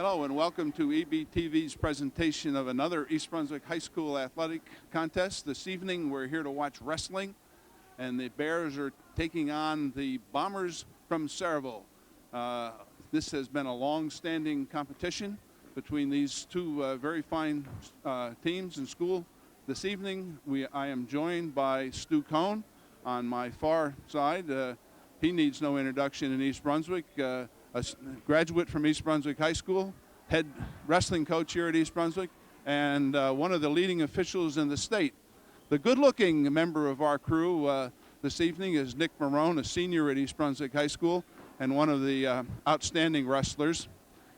Hello and welcome to EBTV's presentation of another East Brunswick High School athletic contest. This evening we're here to watch wrestling, and the Bears are taking on the Bombers from Sayreville. This has been a long-standing competition between these two very fine teams in school. This evening I am joined by Stu Kohn on my far side. He needs no introduction in East Brunswick. A graduate from East Brunswick High School, head wrestling coach here at East Brunswick, and one of the leading officials in the state. The good-looking member of our crew this evening is Nick Marone, a senior at East Brunswick High School, and one of the outstanding wrestlers.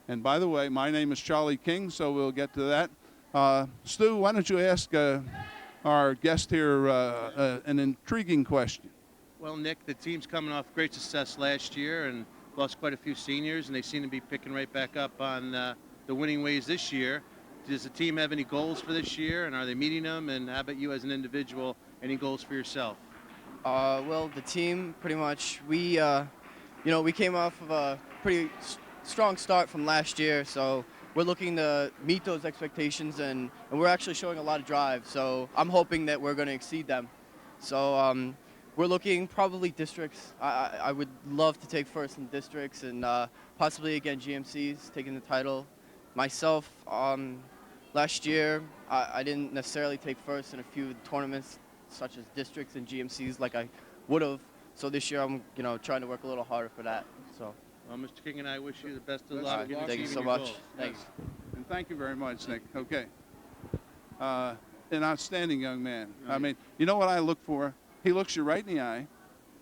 And by the way, my name is Charlie King, so we'll get to that. Stu, why don't you ask our guest here an intriguing question? Well, Nick, the team's coming off great success last year and lost quite a few seniors, and they seem to be picking right back up on the winning ways this year. Does the team have any goals for this year, and are they meeting them? And how about you as an individual, any goals for yourself? Well, the team, pretty much, we came off of a pretty strong start from last year, so we're looking to meet those expectations, and we're actually showing a lot of drive, so I'm hoping that we're going to exceed them. So we're looking probably districts. I would love to take first in districts and possibly again GMCs taking the title. Myself, last year I didn't necessarily take first in a few tournaments such as districts and GMCs like I would have. So this year I'm trying to work a little harder for that. So. Well, Mr. King and I wish you the best of luck. Thank you so much. Thanks. And thank you very much, Nick. Okay. An outstanding young man. Right. I mean, you know what I look for? He looks you right in the eye,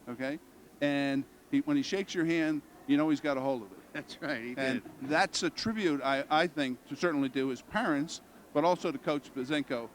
okay? And when he shakes your hand, you know he's got a hold of it. That's right, he and did. That's a tribute, I think, to certainly to his parents, but also to Coach Bazenko,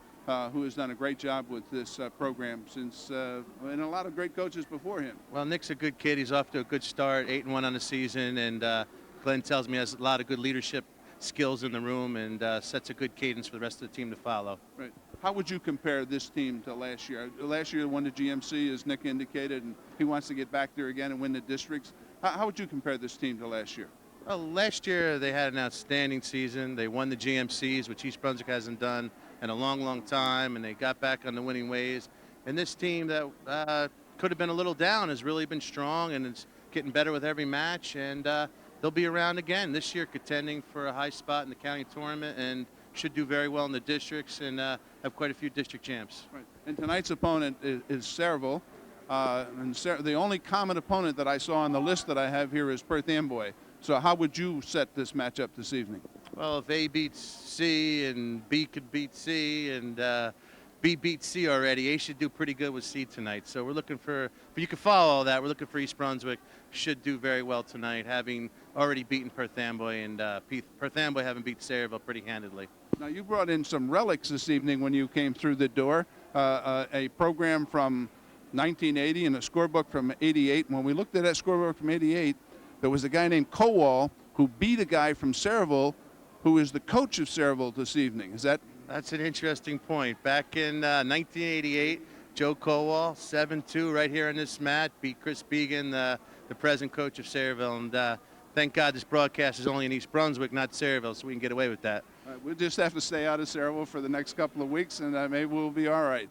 who has done a great job with this program since, and a lot of great coaches before him. Well, Nick's a good kid. He's off to a good start, 8-1 on the season, and Glenn tells me he has a lot of good leadership skills in the room and sets a good cadence for the rest of the team to follow. Right. How would you compare this team to last year? Last year won the GMC, as Nick indicated, and he wants to get back there again and win the districts. How would you compare this team to last year? Well, last year they had an outstanding season. They won the GMCs, which East Brunswick hasn't done in a long, long time, and they got back on the winning ways. And this team that could have been a little down has really been strong, and it's getting better with every match. And they'll be around again this year, contending for a high spot in the county tournament, and should do very well in the districts and have quite a few district champs. Right. And tonight's opponent is Sayreville. And the only common opponent that I saw on the list that I have here is Perth Amboy. So how would you set this matchup this evening? Well, if A beats C and B could beat C and B beats C already, A should do pretty good with C tonight. So we're looking for, if you can follow all that, we're looking for East Brunswick should do very well tonight, having already beaten Perth Amboy, and Perth Amboy having beat Sayreville pretty handedly. Now, you brought in some relics this evening when you came through the door, a program from 1980 and a scorebook from 88. When we looked at that scorebook from 88, there was a guy named Kohn who beat a guy from Sayreville who is the coach of Sayreville this evening. Is that? That's an interesting point. Back in 1988, Joe Kohn, 7-2 right here on this mat, beat Chris Began, the present coach of Sayreville. And thank God this broadcast is only in East Brunswick, not Sayreville, so we can get away with that. We'll just have to stay out of Sayreville for the next couple of weeks, and maybe we'll be all right.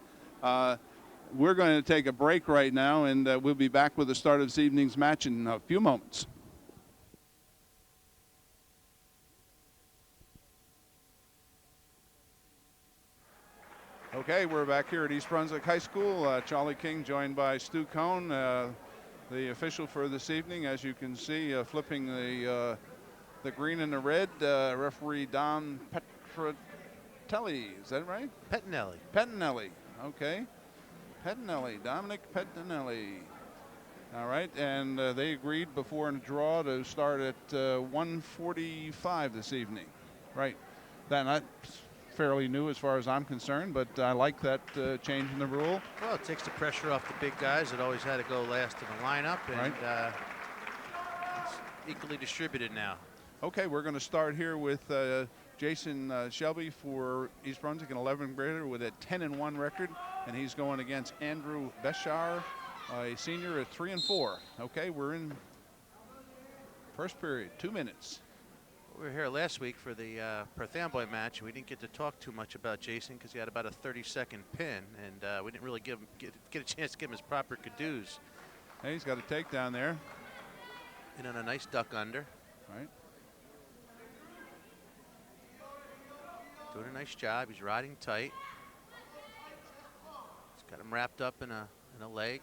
We're going to take a break right now, and we'll be back with the start of this evening's match in a few moments. Okay, we're back here at East Brunswick High School. Charlie King joined by Stu Kohn, the official for this evening. As you can see, flipping the green and the red, referee Don Petratelli. Is that right? Pettinelli. Okay. Pettinelli, Dominic Pettinelli. All right, and they agreed before a draw to start at 1:45 this evening. Right. That's fairly new as far as I'm concerned, but I like that change in the rule. Well, it takes the pressure off the big guys that always had to go last in the lineup, and right. It's equally distributed now. Okay, we're going to start here with Jason Shelby for East Brunswick, an 11th grader with a 10-1 record, and he's going against Andrew Beshar, a senior at 3-4. Okay, we're in first period, 2 minutes. We were here last week for the Perth Amboy match. We didn't get to talk too much about Jason because he had about a 30-second pin, and we didn't really get a chance to give him his proper caduce. Hey, he's got a takedown there. And on a nice duck under. Right. Doing a nice job. He's riding tight. He's got him wrapped up in a leg.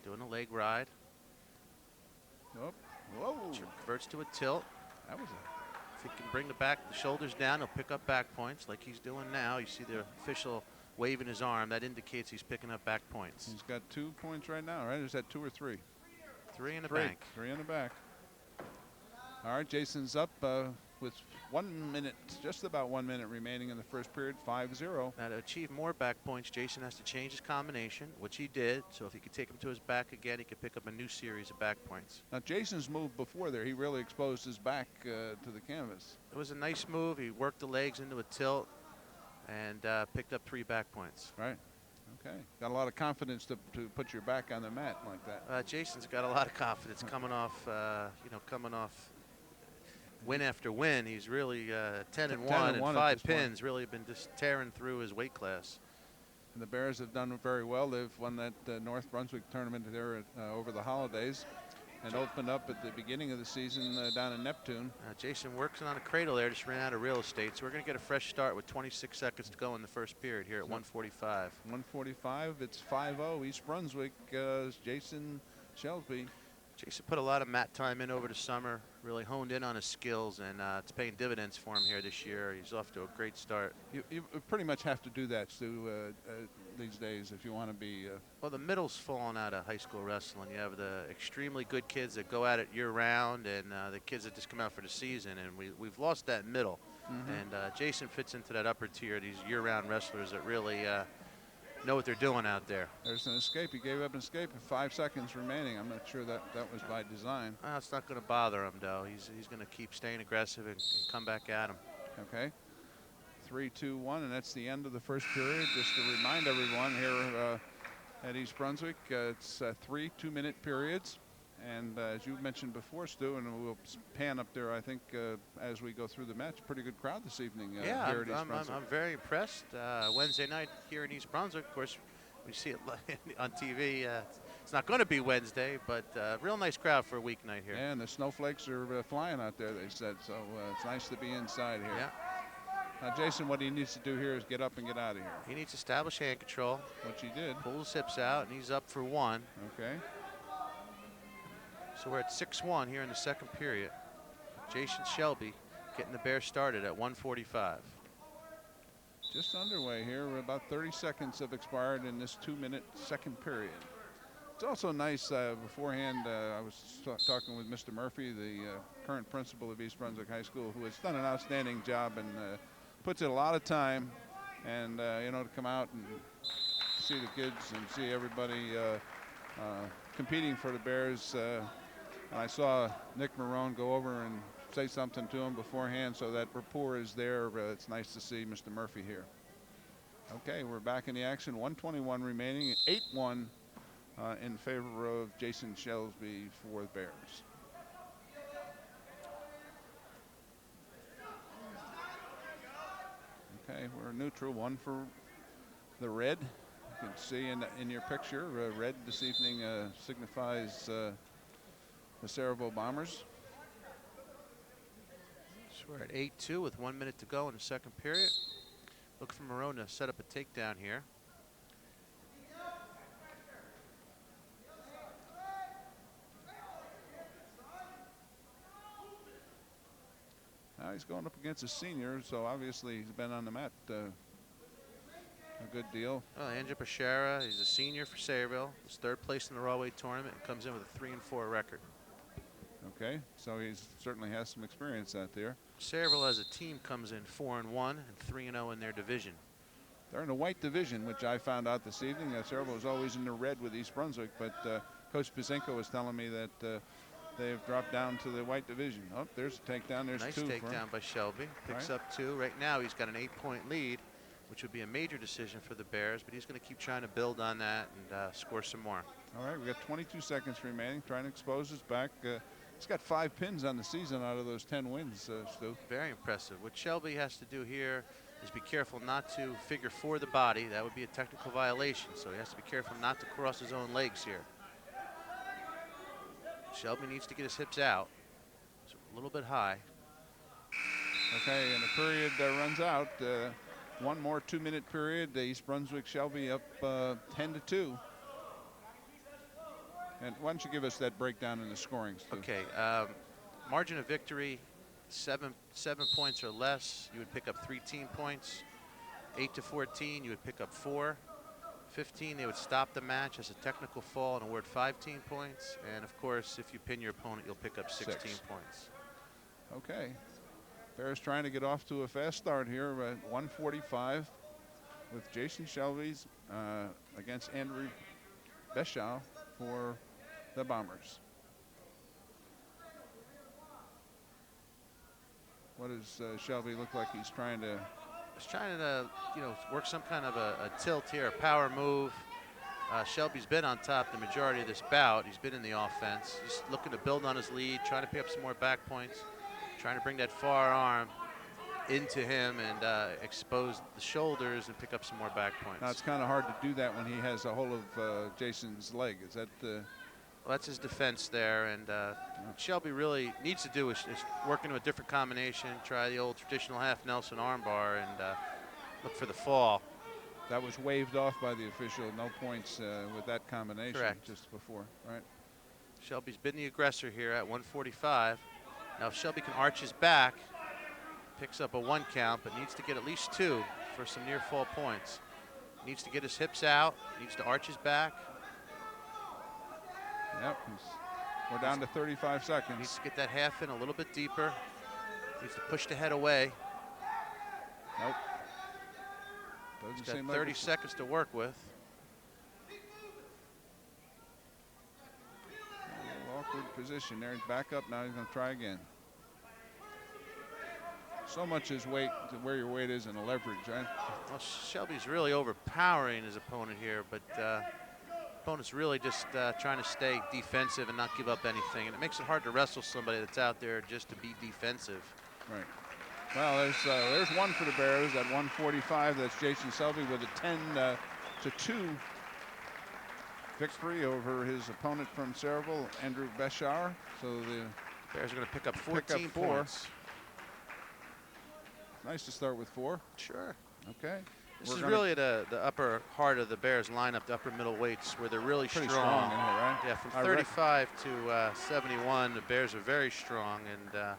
Doing a leg ride. Oh, whoa. Converts to a tilt. That was If he can bring the shoulders down, he'll pick up back points like he's doing now. You see the official waving his arm. That indicates he's picking up back points. He's got 2 points right now, right? Is that 2 or 3? 3 in the Three. bank. 3 in the back. All right, Jason's up with 1 minute, just about 1 minute remaining in the first period, 5-0. Now, to achieve more back points, Jason has to change his combination, which he did. So if he could take him to his back again, he could pick up a new series of back points. Now, Jason's move before there, he really exposed his back to the canvas. It was a nice move. He worked the legs into a tilt and picked up 3 back points. Right. Okay. Got a lot of confidence to put your back on the mat like that. Jason's got a lot of confidence coming off, coming off win after win. He's really 10-1 and 5 pins, really been just tearing through his weight class. And the Bears have done very well. They've won that North Brunswick tournament there over the holidays and opened up at the beginning of the season down in Neptune. Jason works on a cradle there, just ran out of real estate. So we're going to get a fresh start with 26 seconds to go in the first period here at 1:45. 1:45, it's 5-0 East Brunswick, Jason Shelby. Jason put a lot of mat time in over the summer, really honed in on his skills, and it's paying dividends for him here this year. He's off to a great start. You pretty much have to do that, Stu, these days if you want to be. Well, the middle's fallen out of high school wrestling. You have the extremely good kids that go at it year-round, and the kids that just come out for the season, and we've lost that middle. And Jason fits into that upper tier, these year-round wrestlers that really know what they're doing out there. There's an escape. He gave up an escape with 5 seconds remaining. I'm not sure that was by design. It's not going to bother him, though. He's going to keep staying aggressive and come back at him. Okay. 3, 2, 1, and that's the end of the first period. Just to remind everyone here at East Brunswick, it's 3 2-minute periods. And as you mentioned before, Stu, and we'll pan up there, I think, as we go through the match. Pretty good crowd this evening here at East Brunswick. I'm very impressed. Wednesday night here in East Brunswick, of course, we see it on TV. It's not going to be Wednesday, but real nice crowd for a weeknight here. Yeah, and the snowflakes are flying out there, they said, so it's nice to be inside here. Yeah. Now, Jason, what he needs to do here is get up and get out of here. He needs to establish hand control. Which he did. Pull his hips out, and he's up for 1. Okay. So we're at 6-1 here in the second period. Jason Shelby getting the Bears started at 1:45. Just underway here. About 30 seconds have expired in this 2-minute second period. It's also nice beforehand. I was talking with Mr. Murphy, the current principal of East Brunswick High School, who has done an outstanding job and puts in a lot of time. And, to come out and see the kids and see everybody competing for the Bears. And I saw Nick Marone go over and say something to him beforehand, so that rapport is there. It's nice to see Mr. Murphy here. Okay, we're back in the action. 1:21 remaining, 8-1 in favor of Jason Shelby for the Bears. Okay, we're neutral. 1 for the red. You can see in your picture, red this evening signifies the Sayreville Bombers. So we're at 8-2 with 1 minute to go in the second period. Look for Marone to set up a takedown here. Now he's going up against a senior, so obviously he's been on the mat a good deal. Well, Andrew Bashara, he's a senior for Sayreville. He's 3rd place in the Rawweight tournament and comes in with a 3-4 record. Okay, so he certainly has some experience out there. Sayreville as a team comes in 4-1 and 3-0 in their division. They're in the white division, which I found out this evening. Sayreville was always in the red with East Brunswick, but Coach Pizinko was telling me that they've dropped down to the white division. Oh, there's a takedown. There's nice 2. Nice takedown by Shelby. Picks up 2. Right now he's got an 8-point lead, which would be a major decision for the Bears, but he's going to keep trying to build on that and score some more. All right, we got 22 seconds remaining, trying to expose his back. He's got 5 pins on the season out of those 10 wins, Stu. Very impressive. What Shelby has to do here is be careful not to figure 4 the body. That would be a technical violation, so he has to be careful not to cross his own legs here. Shelby needs to get his hips out. It's a little bit high. Okay, and the period runs out. One more 2-minute period. East Brunswick Shelby up 10-2. And why don't you give us that breakdown in the scoring, Stu? Okay, margin of victory, 7 points or less, you would pick up 3 team points. 8-14, you would pick up 4. 15, they would stop the match as a technical fall and award 5 team points. And of course, if you pin your opponent, you'll pick up 16 points. Okay. Bears trying to get off to a fast start here at 1:45 with Jason Shelby's against Andrew Beschow for the Bombers. What does Shelby look like? He's trying to... He's trying to, work some kind of a tilt here, a power move. Shelby's been on top the majority of this bout. He's been in the offense. Just looking to build on his lead, trying to pick up some more back points, trying to bring that far arm into him and expose the shoulders and pick up some more back points. Now, it's kind of hard to do that when he has a hold of Jason's leg. Is that the... Well, that's his defense there, and Shelby really needs to do is work into a different combination, try the old traditional half Nelson armbar, and look for the fall. That was waved off by the official. No points with that combination. Correct. Just before, right? Shelby's been the aggressor here at 145. Now, if Shelby can arch his back, picks up a 1 count, but needs to get at least 2 for some near fall points. Needs to get his hips out, needs to arch his back. Yep, we're down to 35 seconds. Needs to get that half in a little bit deeper. Needs to push the head away. Nope. He's Doesn't got seem 30 like seconds to work with. a little awkward position there. He's back up now. He's going to try again. So much is weight, where your weight is, and the leverage, right? Well, Shelby's really overpowering his opponent here, but opponent's really just trying to stay defensive and not give up anything, and it makes it hard to wrestle somebody that's out there just to be defensive. Right. Well, there's one for the Bears at 145. That's Jason Shelby with a 10-2 victory over his opponent from Sayreville, Andrew Beschow. So the Bears are going to pick up 14 points. Nice to start with 4. Sure. Okay. This is really the upper heart of the Bears lineup, the upper middle weights, where they're really pretty strong. In here, right? Yeah, from 35 to 71, the Bears are very strong, and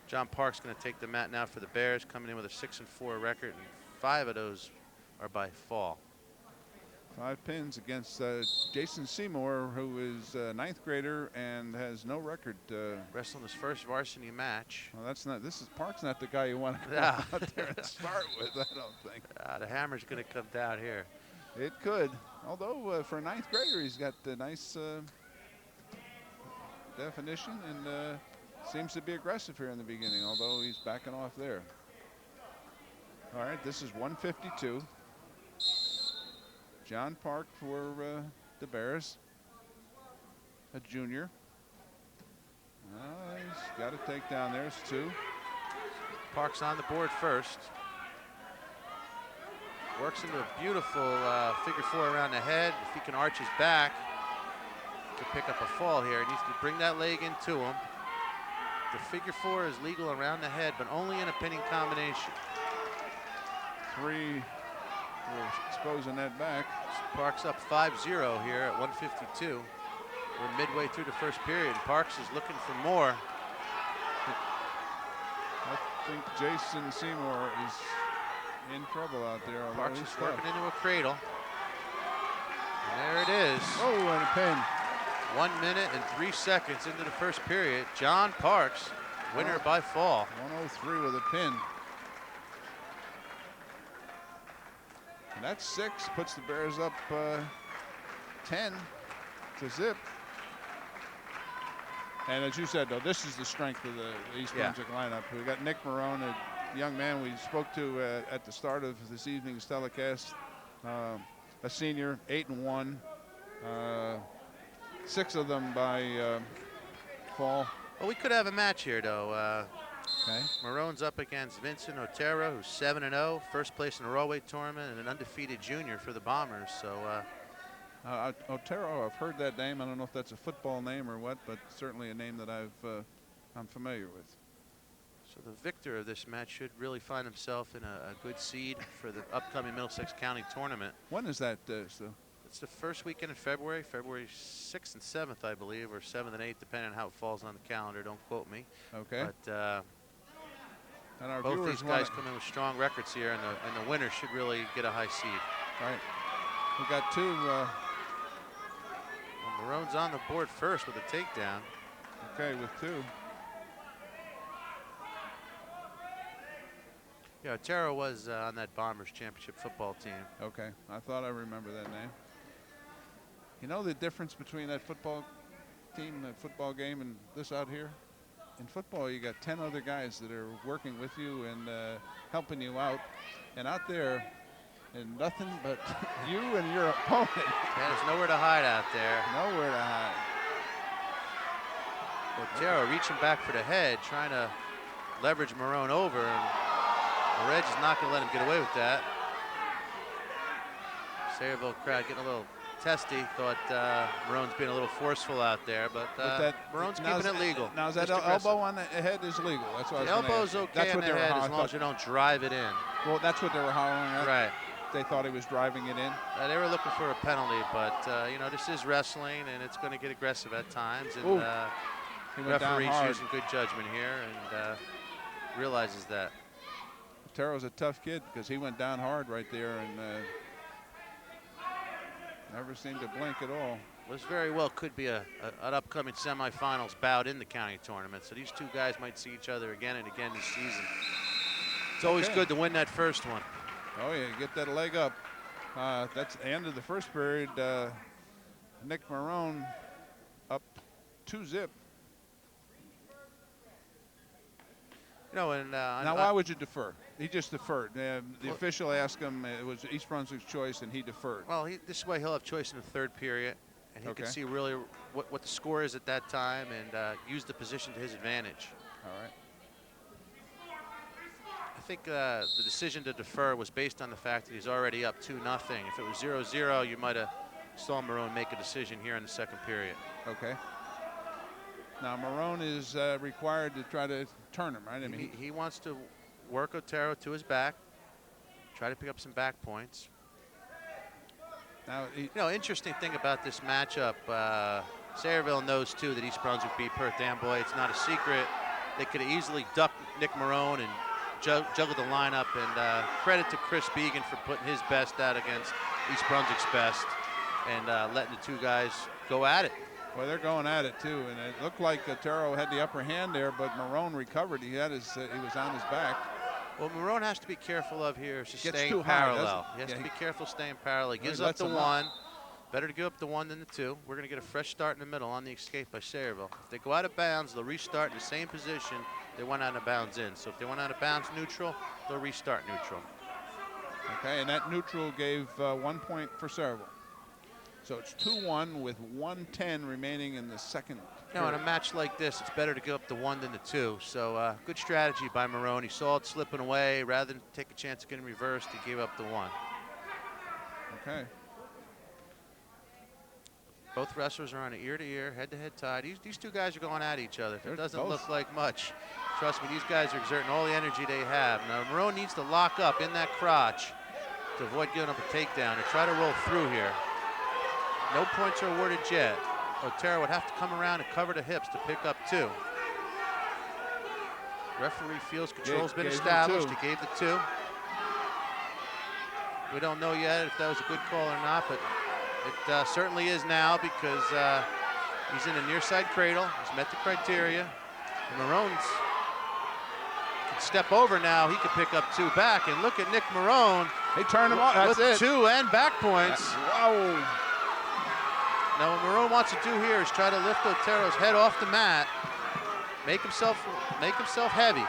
John Park's going to take the mat now for the Bears, coming in with a 6-4 record, and 5 of those are by fall. 5 pins against Jason Seymour, who is a 9th grader and has no record. Wrestling his first varsity match. Well, that's not. This is Park's not the guy you want to go Yeah. out there and start with. I don't think. The hammer's going to come down here. It could, although for a 9th grader, he's got the nice definition and seems to be aggressive here in the beginning. Although he's backing off there. All right, this is 152. John Park for the Bears, a junior. He's got a takedown. There's 2. Park's on the board first. Works into a beautiful figure 4 around the head. If he can arch his back, to pick up a fall here. He needs to bring that leg into him. The figure 4 is legal around the head, but only in a pinning combination. 3 for exposing that back. Parks up 5-0 here at 152. We're midway through the first period. Parks is looking for more. I think Jason Seymour is in trouble out there. Parks is working into a cradle. And there it is. Oh, and a pin. 1 minute and 3 seconds into the first period. John Parks, winner by fall. 103 with a pin. And that's 6, puts the Bears up 10 to zip. And as you said, though, this is the strength of the East Brunswick lineup. We got Nick Marone, a young man we spoke to at the start of this evening's telecast, a senior, 8-1, 6 of them by fall. Well, we could have a match here, though. Okay. Marone's up against Vincent Otero, who's 7-0, first place in the Rawweight tournament, and an undefeated junior for the Bombers. So Otero, I've heard that name. I don't know if that's a football name or what, but certainly a name that I'm familiar with. So the victor of this match should really find himself in a good seed for the upcoming Middlesex County tournament. When is that? It's the first weekend in February 6th and 7th, I believe, or 7th and 8th, depending on how it falls on the calendar. Don't quote me. Okay. But and our both viewers these guys come in with strong records here, and the winner should really get a high seed. Right. We got two. Well, Marone's on the board first with a takedown. Okay, with two. Yeah, Otero was on that Bombers championship football team. Okay, I thought I remember that name. You know the difference between that football team, that football game, and this out here? In football, you got 10 other guys that are working with you and helping you out. And out there, and nothing but you and your opponent. Yeah, there's nowhere to hide out there. Nowhere to hide. Otero reaching back for the head, trying to leverage Marone over, and the Reg is not going to let him get away with that. Sayreville crowd getting a little testy. Thought Marone's being a little forceful out there, but Marone's keeping it legal. Now is that elbow on the head is legal? That's what the I was elbow's okay that's on what the they head were as long as you don't drive it in. Well, that's what they were hollering at. Right. They thought he was driving it in. They were looking for a penalty, but you know, this is wrestling, and it's going to get aggressive at times. And referee's using good judgment here and realizes that. Otero's a tough kid because he went down hard right there and never seemed to blink at all. This very well could be an upcoming semifinals bout in the county tournament. So these two guys might see each other again and again this season. It's always good to win that first one. Oh yeah, get that leg up. That's the end of the first period. Nick Marone up 2-0. You know, and now why would you defer? He just deferred. The official asked him. It was East Brunswick's choice, and he deferred. Well, this way he'll have choice in the third period, and he can see really what the score is at that time and use the position to his advantage. All right. I think the decision to defer was based on the fact that he's already up 2-0. If it was 0-0, you might have saw Marone make a decision here in the second period. Okay. Now Marone is required to try to turn him, right? I mean, he wants to work Otero to his back, try to pick up some back points. Now, you know, interesting thing about this matchup, Sayreville knows too that East Brunswick beat Perth Amboy. It's not a secret. They could have easily ducked Nick Marone and juggled the lineup, and credit to Chris Began for putting his best out against East Brunswick's best and letting the two guys go at it. Well, they're going at it too, and it looked like Otero had the upper hand there, but Marone recovered. He had his, he was on his back. What Marone has to be careful of here is just Gets staying too high, parallel. He has to be careful staying parallel. He gives up the one. Better to give up the one than the two. We're going to get a fresh start in the middle on the escape by Sayreville. If they go out of bounds, they'll restart in the same position they went out of bounds in. So if they went out of bounds neutral, they'll restart neutral. Okay, and that neutral gave 1 point for Sayreville. So it's 2-1 with 1:10 remaining in the second. Now, in a match like this, it's better to give up the one than the two. So good strategy by Marone. He saw it slipping away. Rather than take a chance of getting reversed, he gave up the one. Okay. Both wrestlers are on an ear-to-ear, head-to-head tie. These two guys are going at each other. It doesn't look like much. Trust me, these guys are exerting all the energy they have. Now, Marone needs to lock up in that crotch to avoid giving up a takedown or try to roll through here. No points are awarded yet. Otero would have to come around and cover the hips to pick up two. Referee feels control's been established. He gave the two. We don't know yet if that was a good call or not, but it certainly is now because he's in a near side cradle. He's met the criteria. And Marone's can step over now. He could pick up two back. And look at Nick Marone. He turned him off. That's with it. Two and back points. Wow. Now what Marone wants to do here is try to lift Otero's head off the mat, make himself heavy.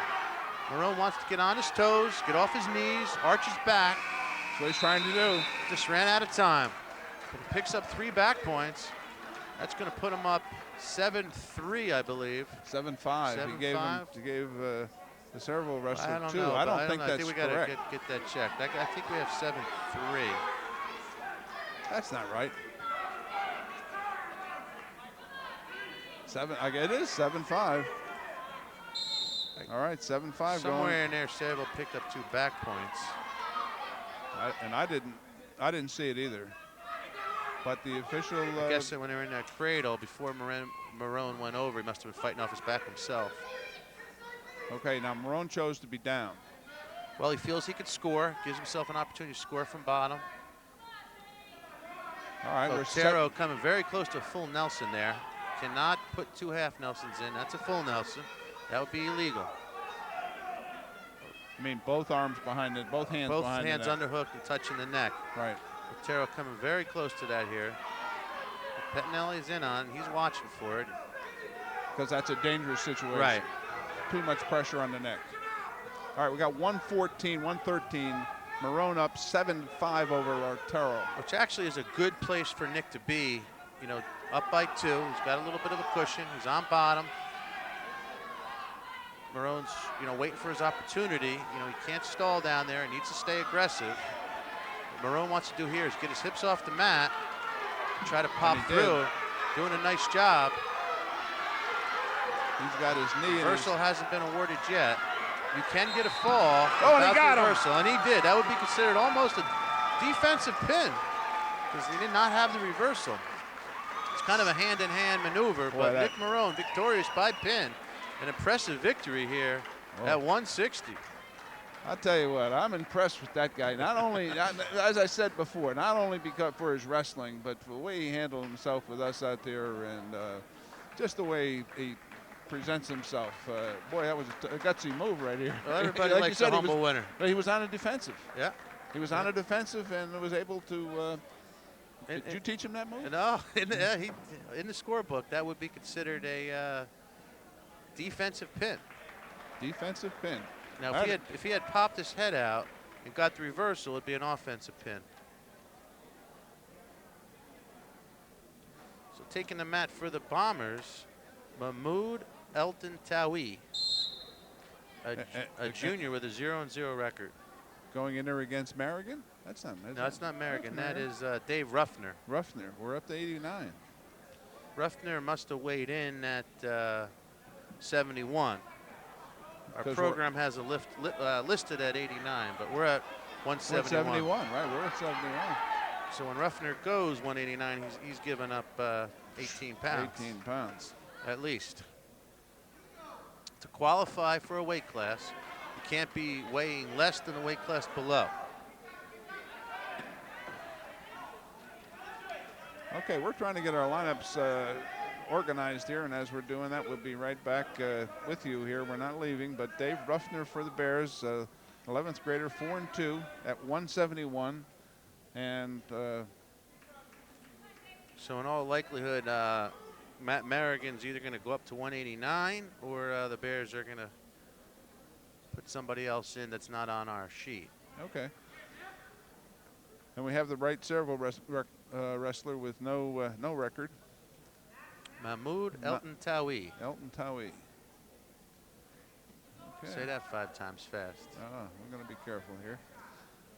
Marone wants to get on his toes, get off his knees, arch his back. That's what he's trying to do. Just ran out of time. But he picks up 3 back points. That's going to put him up 7-3, I believe. 7-5. He gave 7-5? the Sayreville wrestler I don't 2. know. I don't think I that's think we got to correct. get that checked. I think we have 7-3. That's not right. It is 7-5. All right, 7-5 Somewhere in there, Sayreville picked up 2 back points. I didn't see it either. But the official. I guess that when they were in that cradle, before Marone went over, he must have been fighting off his back himself. Okay, now Marone chose to be down. Well, he feels he could score, gives himself an opportunity to score from bottom. All right, Otero coming very close to a full Nelson there. Cannot put 2 half Nelsons in. That's a full Nelson. That would be illegal. I mean, both arms behind it, both hands behind Both hands the neck. underhooked and touching the neck. Right. Otero coming very close to that here. Pettinelli's in on. He's watching for it. Because that's a dangerous situation. Right. Too much pressure on the neck. All right, we got 114, 113. Marone up 7-5 over Otero. Which actually is a good place for Nick to be. You know, up by 2. He's got a little bit of a cushion. He's on bottom. Marone's, you know, waiting for his opportunity. You know, he can't stall down there. He needs to stay aggressive. What Marone wants to do here is get his hips off the mat, try to pop through, doing a nice job. He's got his knee. Reversal hasn't been awarded yet. You can get a fall. Oh, and he got reversal, and he did. That would be considered almost a defensive pin because he did not have the reversal. It's kind of a hand-in-hand maneuver, but Nick Marone victorious by pin. An impressive victory here at 160. I'll tell you what, I'm impressed with that guy. Not only, as I said before, not only because for his wrestling, but for the way he handled himself with us out there, and just the way he presents himself. Boy, that was a gutsy move right here. Well, everybody like likes a humble winner. But he was on a defensive. Yeah. He was on a defensive and was able to. Did you teach him that move? No, in the scorebook, that would be considered a defensive pin. Defensive pin. Now, if he had popped his head out and got the reversal, it'd be an offensive pin. So taking the mat for the Bombers, Mahmoud Elton Tawi, a junior with a 0-0 record. Going in there against Merrigan? That's not. No, that's not Merrigan. That is Dave Ruffner. Ruffner. We're up to 89. Ruffner must have weighed in at 71. Our program has a listed at 89, but we're at 171. 171, right? We're at 71. So when Ruffner goes 189, he's given up 18 pounds. 18 pounds. At least. To qualify for a weight class, you can't be weighing less than the weight class below. Okay, we're trying to get our lineups organized here, and as we're doing that, we'll be right back with you here. We're not leaving, but Dave Ruffner for the Bears, 11th grader, 4-2 at 171, and so in all likelihood, Matt Merrigan's either going to go up to 189, or the Bears are going to put somebody else in that's not on our sheet. Okay. And we have the right Sayreville wrestler with no record. Mahmoud Elton Tawi. Elton Tawi. Okay. Say that 5 times fast. I'm going to be careful here.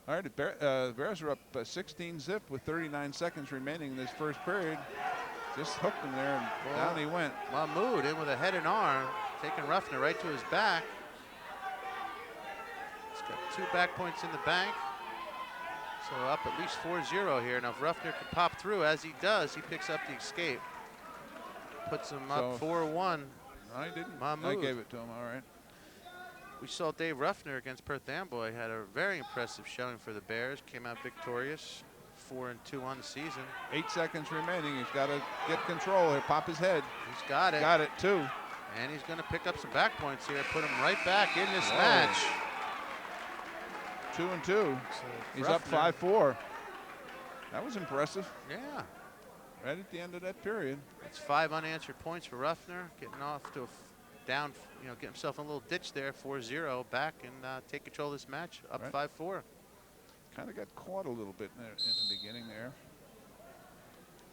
All right, the Bears are up 16 zip with 39 seconds remaining in this first period. Just hooked him there, and down he went. Mahmoud in with a head and arm, taking Ruffner right to his back. He's got 2 back points in the bank. So up at least 4-0 here. Now if Ruffner can pop through, as he does, he picks up the escape. Puts him up 4-1. I didn't. Mahmoud. I gave it to him, all right. We saw Dave Ruffner against Perth Amboy, had a very impressive showing for the Bears, came out victorious, 4-2 on the season. 8 seconds remaining. He's got to get control here, pop his head. He's got it. Got it, too. And he's going to pick up some back points here, put him right back in this match. 2-2. So he's up 5-4. That was impressive. Yeah. Right at the end of that period. It's 5 unanswered points for Ruffner, getting off to a down, get himself in a little ditch there, 4-0, back and take control of this match, up 5-4. Kind of got caught a little bit in the beginning there.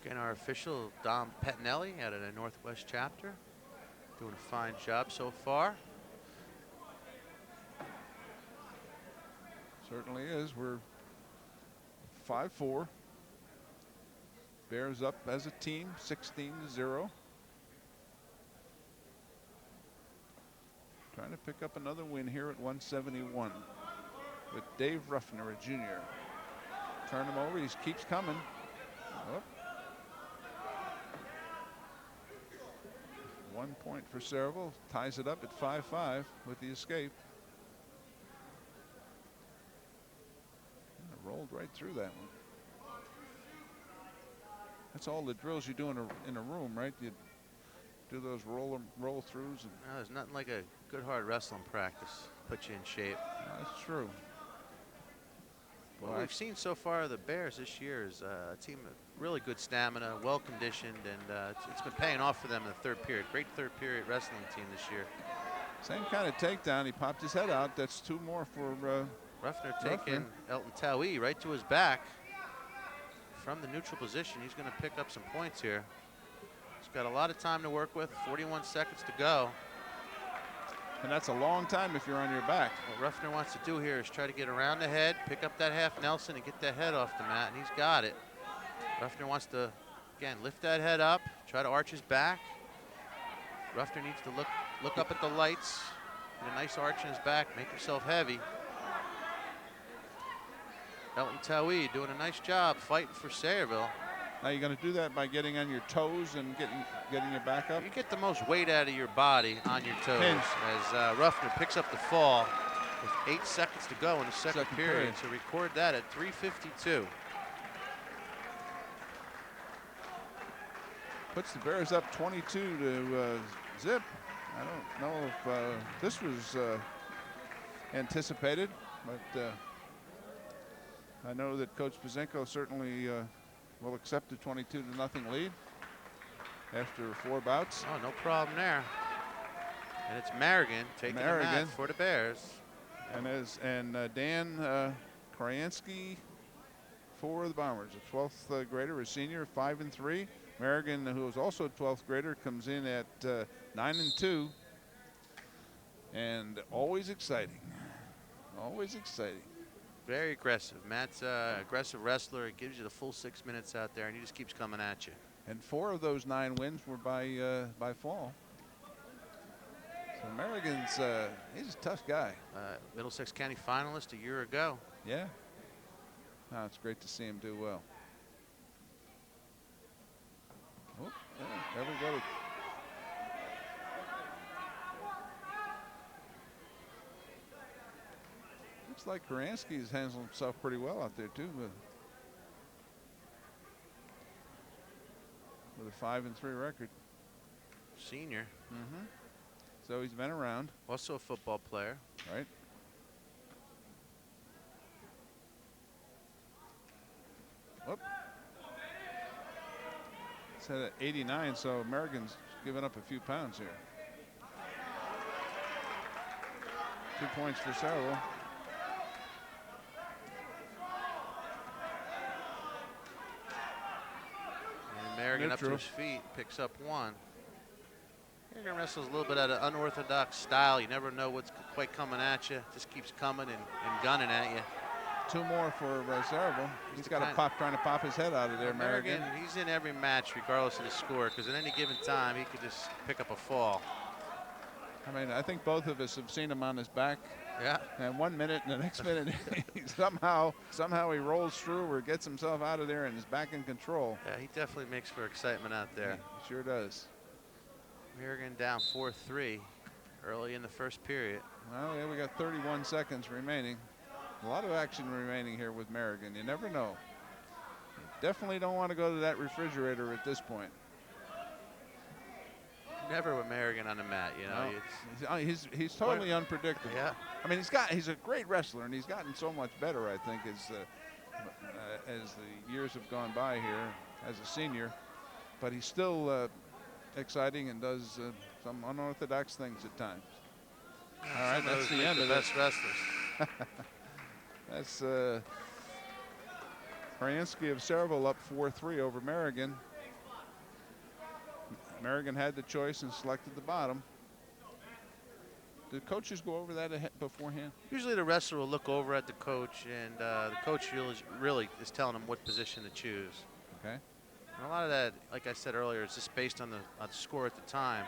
Again, our official, Dom Pettinelli out of the Northwest chapter. Doing a fine job so far. Certainly is. We're 5-4. Bears up as a team, 16-0. Trying to pick up another win here at 171 with Dave Ruffner, a junior. Turn him over. He keeps coming. Oh. 1 point for Sayreville. Ties it up at 5-5 with the escape. Rolled right through that one. That's all the drills you do in a room, right? You do those roll throughs. And No, there's nothing like a good hard wrestling practice. Put you in shape. that's true. What we've seen so far of the Bears this year is a team of really good stamina, well conditioned, and it's been paying off for them in the third period. Great third period wrestling team this year. Same kind of takedown. He popped his head out. That's 2 more for Ruffner taking Elton Towie right to his back from the neutral position. He's going to pick up some points here. He's got a lot of time to work with. 41 seconds to go. and that's a long time if you're on your back. What Ruffner wants to do here is try to get around the head, pick up that half Nelson, and get that head off the mat, and he's got it. Ruffner wants to, again, lift that head up, try to arch his back. Ruffner needs to look up at the lights, get a nice arch in his back, make himself heavy. Elton Towie doing a nice job fighting for Sayreville. Now you're going to do that by getting on your toes and getting your back up. You get the most weight out of your body on your toes. Hinge. As Ruffner picks up the fall with 8 seconds to go in the second period. So record that at 3:52. Puts the Bears up 22 to zip. I don't know if this was anticipated, but I know that Coach Pazenko certainly will accept a 22-0 lead after 4 bouts. Oh, no problem there. And it's Marigan taking the mat for the Bears. And Dan Krayansky for the Bombers, a 12th grader, a senior, 5-3. Marigan, who is also a 12th grader, comes in at 9-2. And always exciting. Always exciting. Very aggressive. Matt's an aggressive wrestler. He gives you the full 6 minutes out there, and he just keeps coming at you. And 4 of those 9 wins were by fall. So Marigan's he's a tough guy. Middlesex County finalist a year ago. Yeah. Oh, it's great to see him do well. Oh, yeah, there we go. Looks like Karansky has handled himself pretty well out there too, with a 5-3 record. Senior. Mm-hmm. So he's been around. Also a football player. Right. Whoop. It's at 89, so American's giving up a few pounds here. 2 points for Sayreville. And Marigan up to his feet, picks up 1. Marigan wrestles a little bit at an unorthodox style. You never know what's quite coming at you. Just keeps coming and gunning at you. 2 more for Sayreville. He's got trying to pop his head out of there, Marigan. He's in every match regardless of the score, because at any given time he could just pick up a fall. I mean, I think both of us have seen him on his back. Yeah. And 1 minute and the next minute, somehow he rolls through or gets himself out of there and is back in control. Yeah, he definitely makes for excitement out there. Yeah, he sure does. Marigan down 4-3 early in the first period. Well, yeah, we got 31 seconds remaining. A lot of action remaining here with Marigan. You never know. You definitely don't want to go to that refrigerator at this point. Never with Marigan on the mat, you know. No. He's totally unpredictable. Yeah. I mean, he's a great wrestler, and he's gotten so much better, I think, as the years have gone by here as a senior. But he's still exciting and does some unorthodox things at times. All right, that's the end of it. Best wrestlers. That's Krayansky of Sayreville up 4-3 over Marigan. Merrigan had the choice and selected the bottom. Did coaches go over that beforehand? Usually the wrestler will look over at the coach, and the coach really is telling him what position to choose. Okay. And a lot of that, like I said earlier, is just based on the score at the time.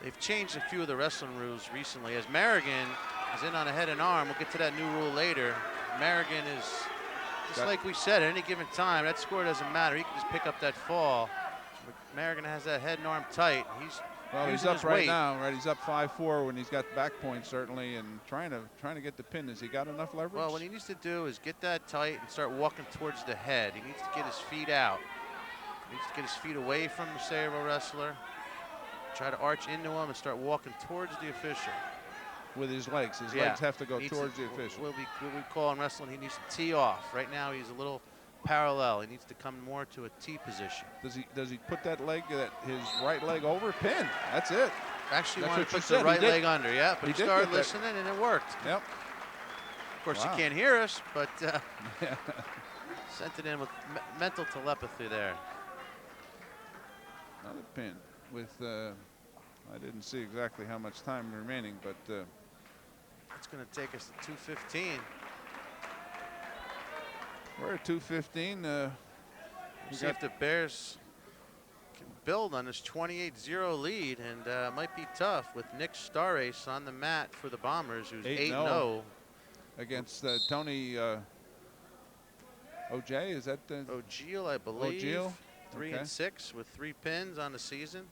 They've changed a few of the wrestling rules recently. As Merrigan is in on a head and arm, we'll get to that new rule later. Merrigan is, just like we said, at any given time, that score doesn't matter. He can just pick up that fall. But Merrigan has that head and arm tight. He's up right now, right? He's up 5-4 when he's got back points certainly, and trying to get the pin. Has he got enough leverage? Well, what he needs to do is get that tight and start walking towards the head. He needs to get his feet out. He needs to get his feet away from the Sayreville wrestler. Try to arch into him and start walking towards the official. With his legs. His legs have to go towards the official. What we call in wrestling, he needs to tee off. Right now he's a little parallel. He needs to come more to a T position. Does he put that leg, his right leg over? Pin. That's it. Actually, That's wanted to what put you the said. right leg under, yeah, but he started get that. listening and it worked. Yep. Of course, Wow. you can't hear us, but sent it in with mental telepathy there. Another pin with, I didn't see exactly how much time remaining, but It's going to take us to 2:15. we're at 2:15. See if the Bears can build on this 28-0 lead, and it might be tough with Nick Starace on the mat for the Bombers, who's 8-0. Against Tony O'Jay, is that the O'Geel, I believe. O'Geel? 3-6 with 3 pins on the season.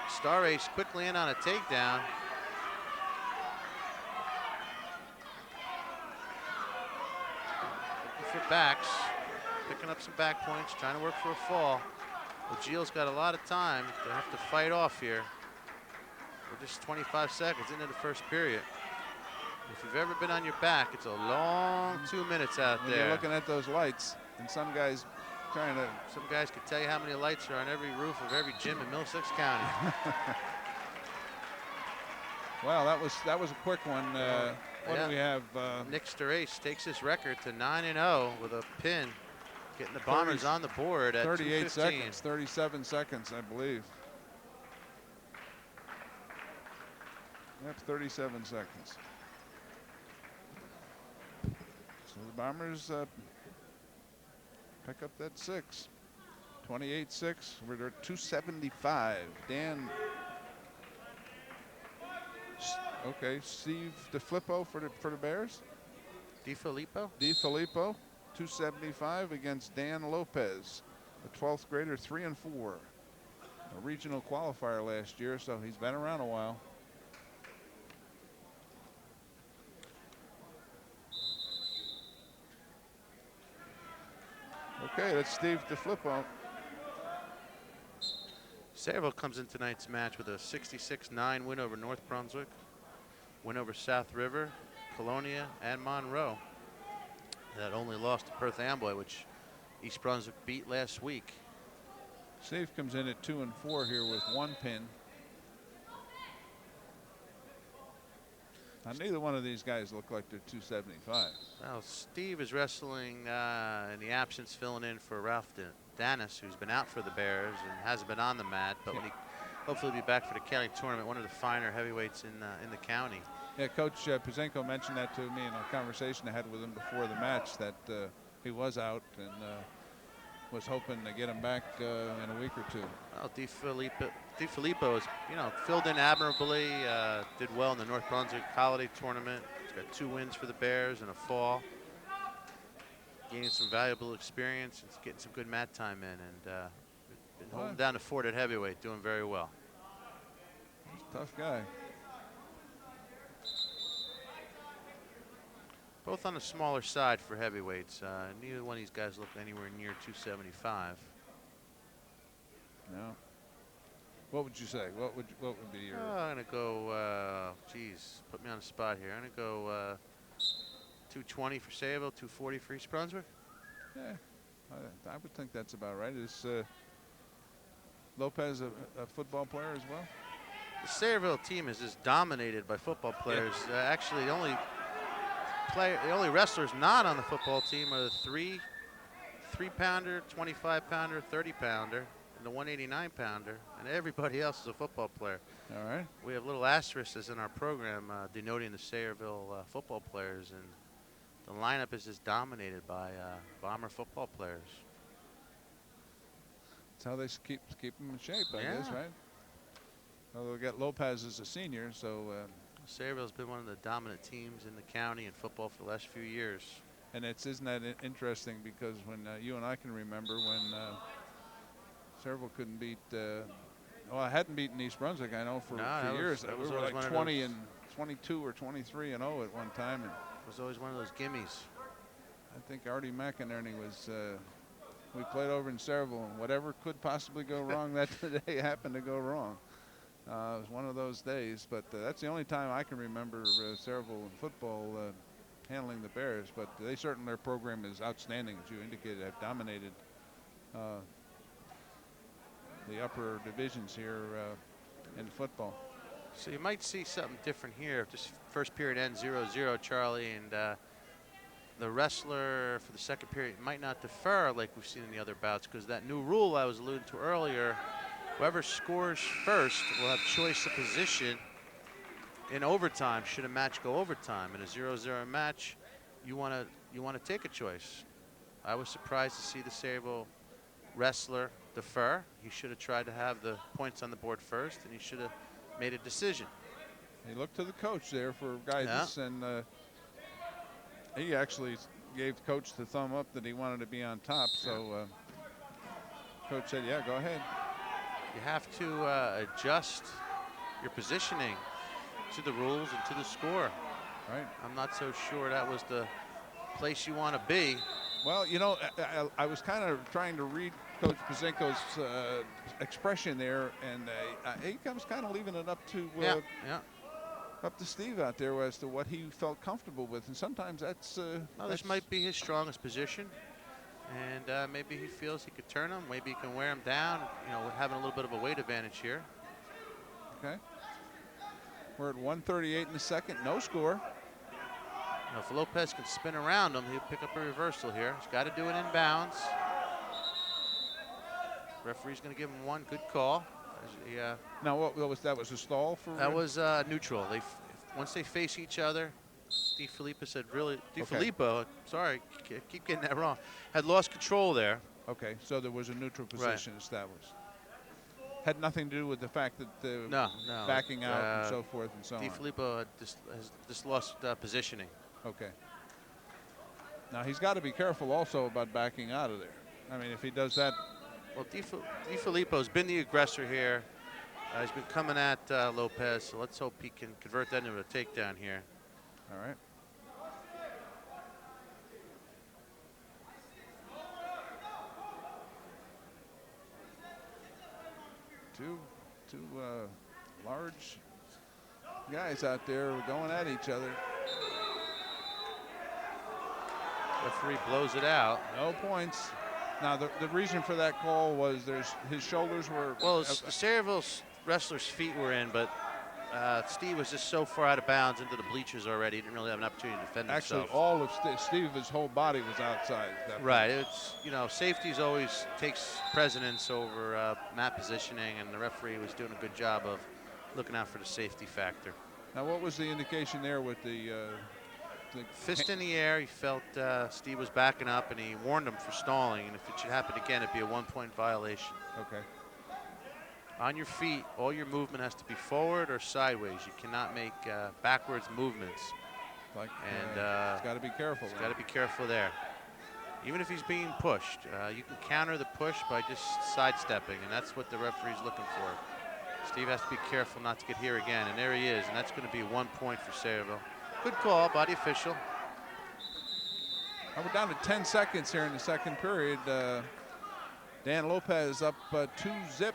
Starace quickly in on a takedown. Looking for backs, picking up some back points, trying to work for a fall. O'Geel's got a lot of time to have to fight off here. We're just 25 seconds into the first period. If you've ever been on your back, it's a long 2 minutes out when there. you're looking at those lights, and some guys trying to. Some guys can tell you how many lights are on every roof of every gym in Middlesex County. Wow, that was a quick one. What do we have? Nick Starace takes his record to 9-0 with a pin, getting the Bombers on the board at 38 2:15. seconds, 37 seconds, I believe. Yep, 37 seconds. So the Bombers pick up that 6. 28-6. We're at 275. Dan. Okay, Steve DeFilippo for the Bears. DeFilippo? DeFilippo, 275 against Dan Lopez, a 12th grader, 3-4. A regional qualifier last year, so he's been around a while. Okay, that's Steve DeFilippo. Sayreville comes in tonight's match with a 66-9 win over North Brunswick, win over South River, Colonia, and Monroe. That only lost to Perth Amboy, which East Brunswick beat last week. Steve comes in at 2-4 here with 1 pin. Now, neither one of these guys look like they're 275. Well, Steve is wrestling in the absence, filling in for Ralph Danis, who's been out for the Bears and hasn't been on the mat, but when he hopefully be back for the county tournament, one of the finer heavyweights in the county. Yeah, Coach Pizenko mentioned that to me in a conversation I had with him before the match, that he was out and was hoping to get him back in a week or two. Well, DeFilippo is, filled in admirably, did well in the North Brunswick Holiday Tournament. He's got 2 wins for the Bears and a fall. Gaining some valuable experience and getting some good mat time in, and been holding down the fort at heavyweight, doing very well. He's a tough guy. Both on the smaller side for heavyweights. Neither one of these guys look anywhere near 275. No. What would you say? What would be your? I'm gonna go. Geez, put me on the spot here. I'm gonna go 220 for Sayreville, 240 for East Brunswick. Yeah, I would think that's about right. Is Lopez a football player as well? The Sayreville team is just dominated by football players. Actually, the only wrestlers not on the football team are the 3-pounder, 25-pounder, 30-pounder, and the 189-pounder, and everybody else is a football player. All right. We have little asterisks in our program denoting the Sayreville football players, and the lineup is just dominated by Bomber football players. That's how they keep them in shape, I guess, Yeah. right? Well, they'll get Lopez as a senior, so. Sayreville's been one of the dominant teams in the county in football for the last few years. And isn't that interesting, because when you and I can remember when Sayreville couldn't beat, well, I hadn't beaten East Brunswick, I know, for years. That We was were always like one of 20 those- and 22 or 23 and 0 at one time. And It was always one of those gimmies. I think Artie McInerney was, we played over in Sayreville, and whatever could possibly go wrong that day happened to go wrong. It was one of those days, but that's the only time I can remember Sayreville in football handling the Bears. But they certainly, their program is outstanding, as you indicated, have dominated the upper divisions here in football. So you might see something different here. If this first period ends 0-0, Charlie, and the wrestler for the second period might not defer like we've seen in the other bouts, because that new rule I was alluding to earlier, whoever scores first will have choice of position in overtime. Should a match go overtime, in a 0-0 match, you want to take a choice. I was surprised to see the Sayreville wrestler defer. He should have tried to have the points on the board first, and he should have made a decision. He looked to the coach there for guidance, and he actually gave the coach the thumb up that he wanted to be on top. So coach said, "Yeah, go ahead." You have to adjust your positioning to the rules and to the score. Right. I'm not so sure that was the place you want to be. Well, you know, I was kind of trying to read Coach Pazinko's expression there, and he comes kind of leaving it up to up to Steve out there as to what he felt comfortable with, and sometimes that's. Well, this might be his strongest position, and maybe he feels he could turn him. Maybe he can wear him down. You know, with having a little bit of a weight advantage here. Okay. We're at 1:38 in the second, no score. Now, if Lopez can spin around him, he'll pick up a reversal here. He's got to do it in bounds. Referee's going to give him one. Good call. Now, what was that? Was a stall for? That was neutral. Once they face each other, DiFilippo said DiFilippo, sorry, keep getting that wrong, had lost control there. Okay, so there was a neutral position established. Had nothing to do with the fact that No. backing out and so forth and so on. DiFilippo has just lost positioning. Okay. Now he's got to be careful also about backing out of there. I mean, if he does that. Well, DiFilippo's been the aggressor here. He's been coming at Lopez, so let's hope he can convert that into a takedown here. All right. Two large guys out there going at each other. Referee blows it out. No points. Now the reason for that call was his shoulders were. Well, the Sayreville wrestler's feet were in, but Steve was just so far out of bounds into the bleachers already. He didn't really have an opportunity to defend himself. Actually, all of Steve's whole body was outside. Right. It's, you know, safety's always takes precedence over mat positioning, and the referee was doing a good job of looking out for the safety factor. Now, what was the indication there with the fist in the air? He felt Steve was backing up, and he warned him for stalling. And if it should happen again, it'd be a 1-point violation. Okay. On your feet, all your movement has to be forward or sideways. You cannot make backwards movements. Like, and he's got to be careful. He's got to be careful there. Even if he's being pushed, you can counter the push by just sidestepping, and that's what the referee's looking for. Steve has to be careful not to get here again, and there he is, and that's going to be 1 point for Sayreville. Good call by the official. We're down to 10 seconds here in the second period. Dan Lopez up 2-0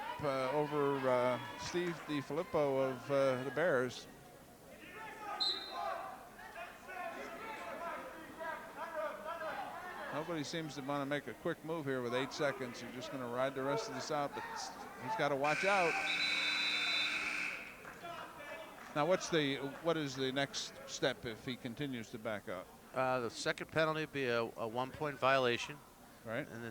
over Steve DiFilippo of the Bears. Nobody seems to want to make a quick move here with 8 seconds. You're just going to ride the rest of this out, but he's got to watch out. Now, what is the next step if he continues to back up? The second penalty would be a 1-point violation. Right. And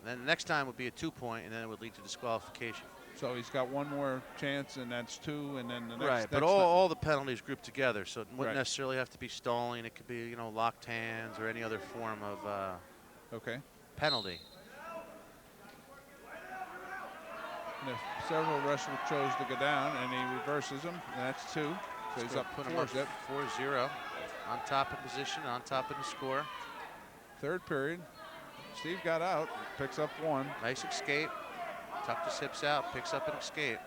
Then the next time would be a 2-point, and then it would lead to disqualification. So he's got one more chance, and that's 2, and then the next. Right, but next all the penalties grouped together, so it wouldn't Right. necessarily have to be stalling. It could be, you know, locked hands or any other form of Okay. penalty. And if several wrestlers chose to go down, and he reverses them, and that's 2. So he's up Put 4 him up zip. 4-0, on top of position, on top of the score. Third period. Steve got out, picks up 1. Nice escape. Tucked his hips out, picks up an escape.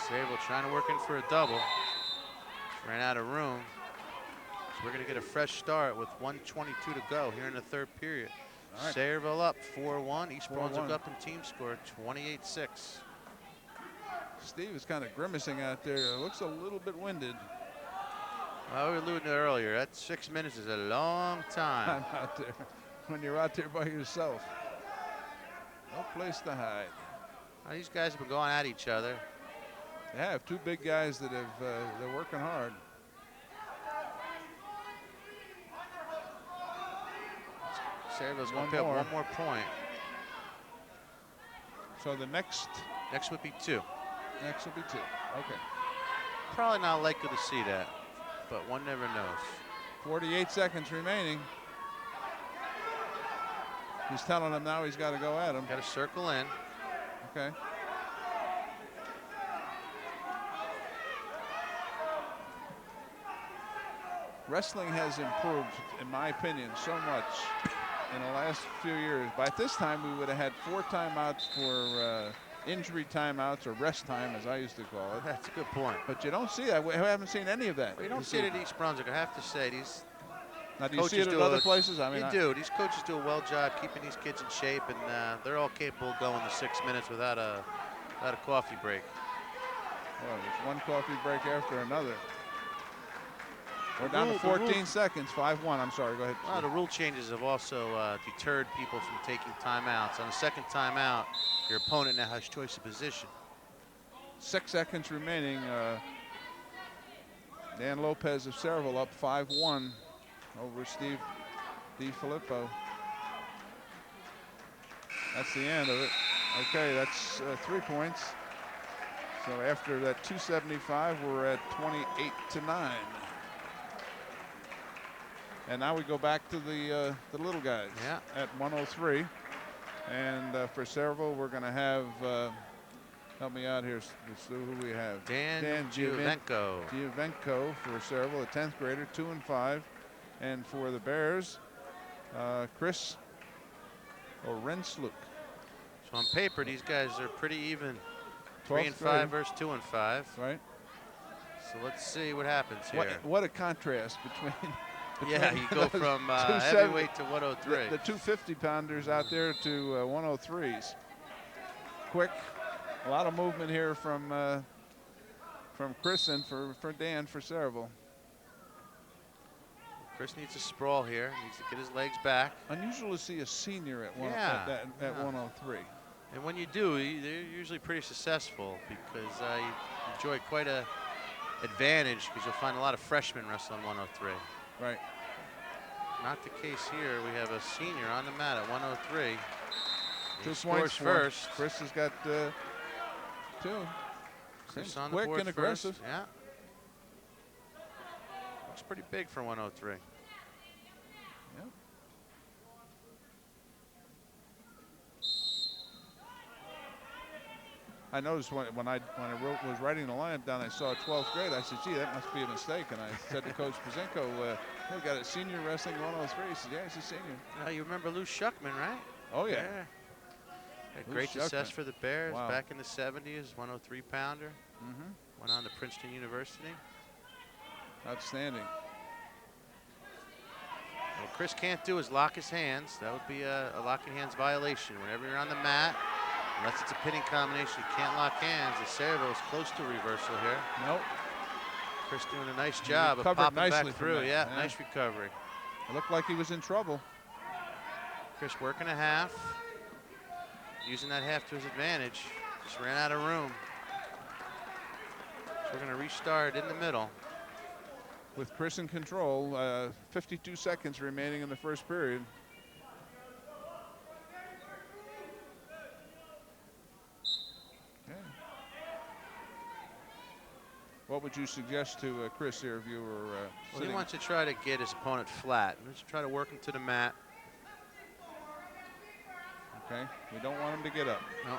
Sayreville trying to work in for a double. Ran out of room. So we're going to get a fresh start with 1:22 to go here in the third period. All right. Sayreville up 4-1. East 4-1. Brunswick up in team score 28-6. Steve is kind of grimacing out there. Looks a little bit winded. Well, we were alluding to earlier, that 6 minutes is a long time. I'm out there. When you're out there by yourself. No place to hide. Well, these guys have been going at each other. They have 2 big guys that have, they're working hard. Sayreville's going to pick up one more point. So the next Next would be 2. will be 2. Okay. Probably not likely to see that, but one never knows. 48 seconds remaining. He's telling him now he's got to go at him. Got to circle in. Okay. Wrestling has improved, in my opinion, so much in the last few years. By this time, we would have had 4 timeouts for injury timeouts, or rest time, as I used to call it. That's a good point. But you don't see that. We haven't seen any of that. We don't see it at East Brunswick. I have to say, these Now, do you see coaches it at do other a- places? I mean, you do. These coaches do a well job keeping these kids in shape, and they're all capable of going the 6 minutes without a coffee break. Well, there's one coffee break after another. We're The down rule- to the rule- 14 seconds, 5-1. I'm sorry, go ahead. Well, the rule changes have also deterred people from taking timeouts. On the second timeout, your opponent now has choice of position. 6 seconds remaining. Dan Lopez of Sayreville up 5-1 over Steve DiFilippo. That's the end of it. Okay, that's 3 points. So after that 275, we're at 28-9. And now we go back to the little guys. Yeah. At 103. And for Sayreville, we're going to have, help me out here, Stu, who we have? Dan Giovenco. Giovenco for Sayreville, a 10th grader, 2 and 5. And for the Bears, Chris Orensluk. So on paper, these guys are pretty even. 3 and 12th 5 grade. versus 2 and 5. Right. So let's see what happens here. What a contrast between Yeah, you go those from 270 heavyweight to 103. The 250 pounders out there to 103s. Quick, a lot of movement here from Chris and for Dan for Sayreville. Chris needs a sprawl here. Needs to get his legs back. Unusual to see a senior at Yeah, at 103. And when you do, they're usually pretty successful because you enjoy quite a advantage because you'll find a lot of freshmen wrestling 103. Right. Not the case here. We have a senior on the mat at 103. He 2 scores points first. Chris has got 2. Chris Seems on the quick board and aggressive. first. Yeah. Looks pretty big for 103. Yeah. I noticed when I was writing the lineup down, I saw 12th grade. I said, gee, that must be a mistake. And I said to Coach Pazenko, we got a senior wrestling 103. He said, yeah, he's a senior. Now you remember Lou Shuckman, right? Oh, yeah. Had Lou great success Shuckman. for the Bears Wow. back in the 70s, 103 pounder. Mm-hmm. Went on to Princeton University. Outstanding. What Chris can't do is lock his hands. That would be a locking hands violation. Whenever you're on the mat, unless it's a pinning combination, you can't lock hands. The Sayreville is close to a reversal here. Nope. Chris doing a nice job of recovered popping nicely back from through. that, Yeah, yeah. nice recovery. It looked like he was in trouble. Chris working a half, using that half to his advantage. Just ran out of room. So we're going to restart in the middle. With Chris in control, 52 seconds remaining in the first period. Okay. What would you suggest to Chris here if you were Well, sitting? he wants to try to get his opponent flat. Let's try to work him to the mat. Okay, we don't want him to get up. No.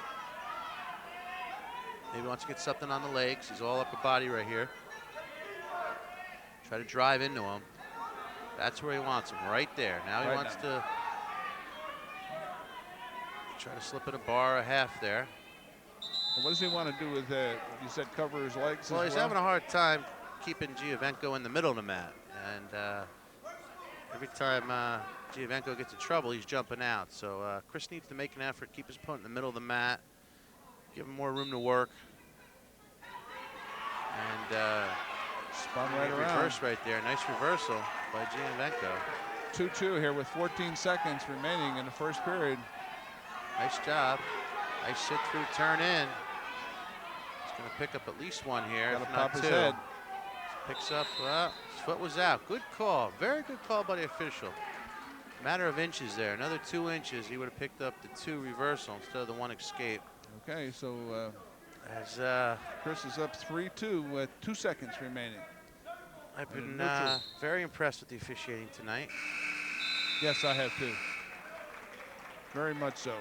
Maybe he wants to get something on the legs. He's all upper body right here. Try to drive into him. That's where he wants him, right there. Now he wants to try to slip in a bar or a half there. What does he want to do with you said cover his legs? Well, as he's well? having a hard time keeping Giovenco in the middle of the mat. And every time Giovenco gets in trouble, he's jumping out. So Chris needs to make an effort, keep his opponent in the middle of the mat, give him more room to work. And spun right around. Reverse right there. Nice reversal by Giovenco. 2-2 here with 14 seconds remaining in the first period. Nice job. Nice sit through, turn in. He's going to pick up at least one here, Gotta if pop not his two. head. Picks up, his foot was out. Good call, very good call by the official. Matter of inches there, another 2 inches, he would have picked up the 2 reversal instead of the 1 escape. Okay, so As Chris is up 3-2 with 2 seconds remaining. I've been neutral. very impressed with the officiating tonight. Yes, I have too. Very much so.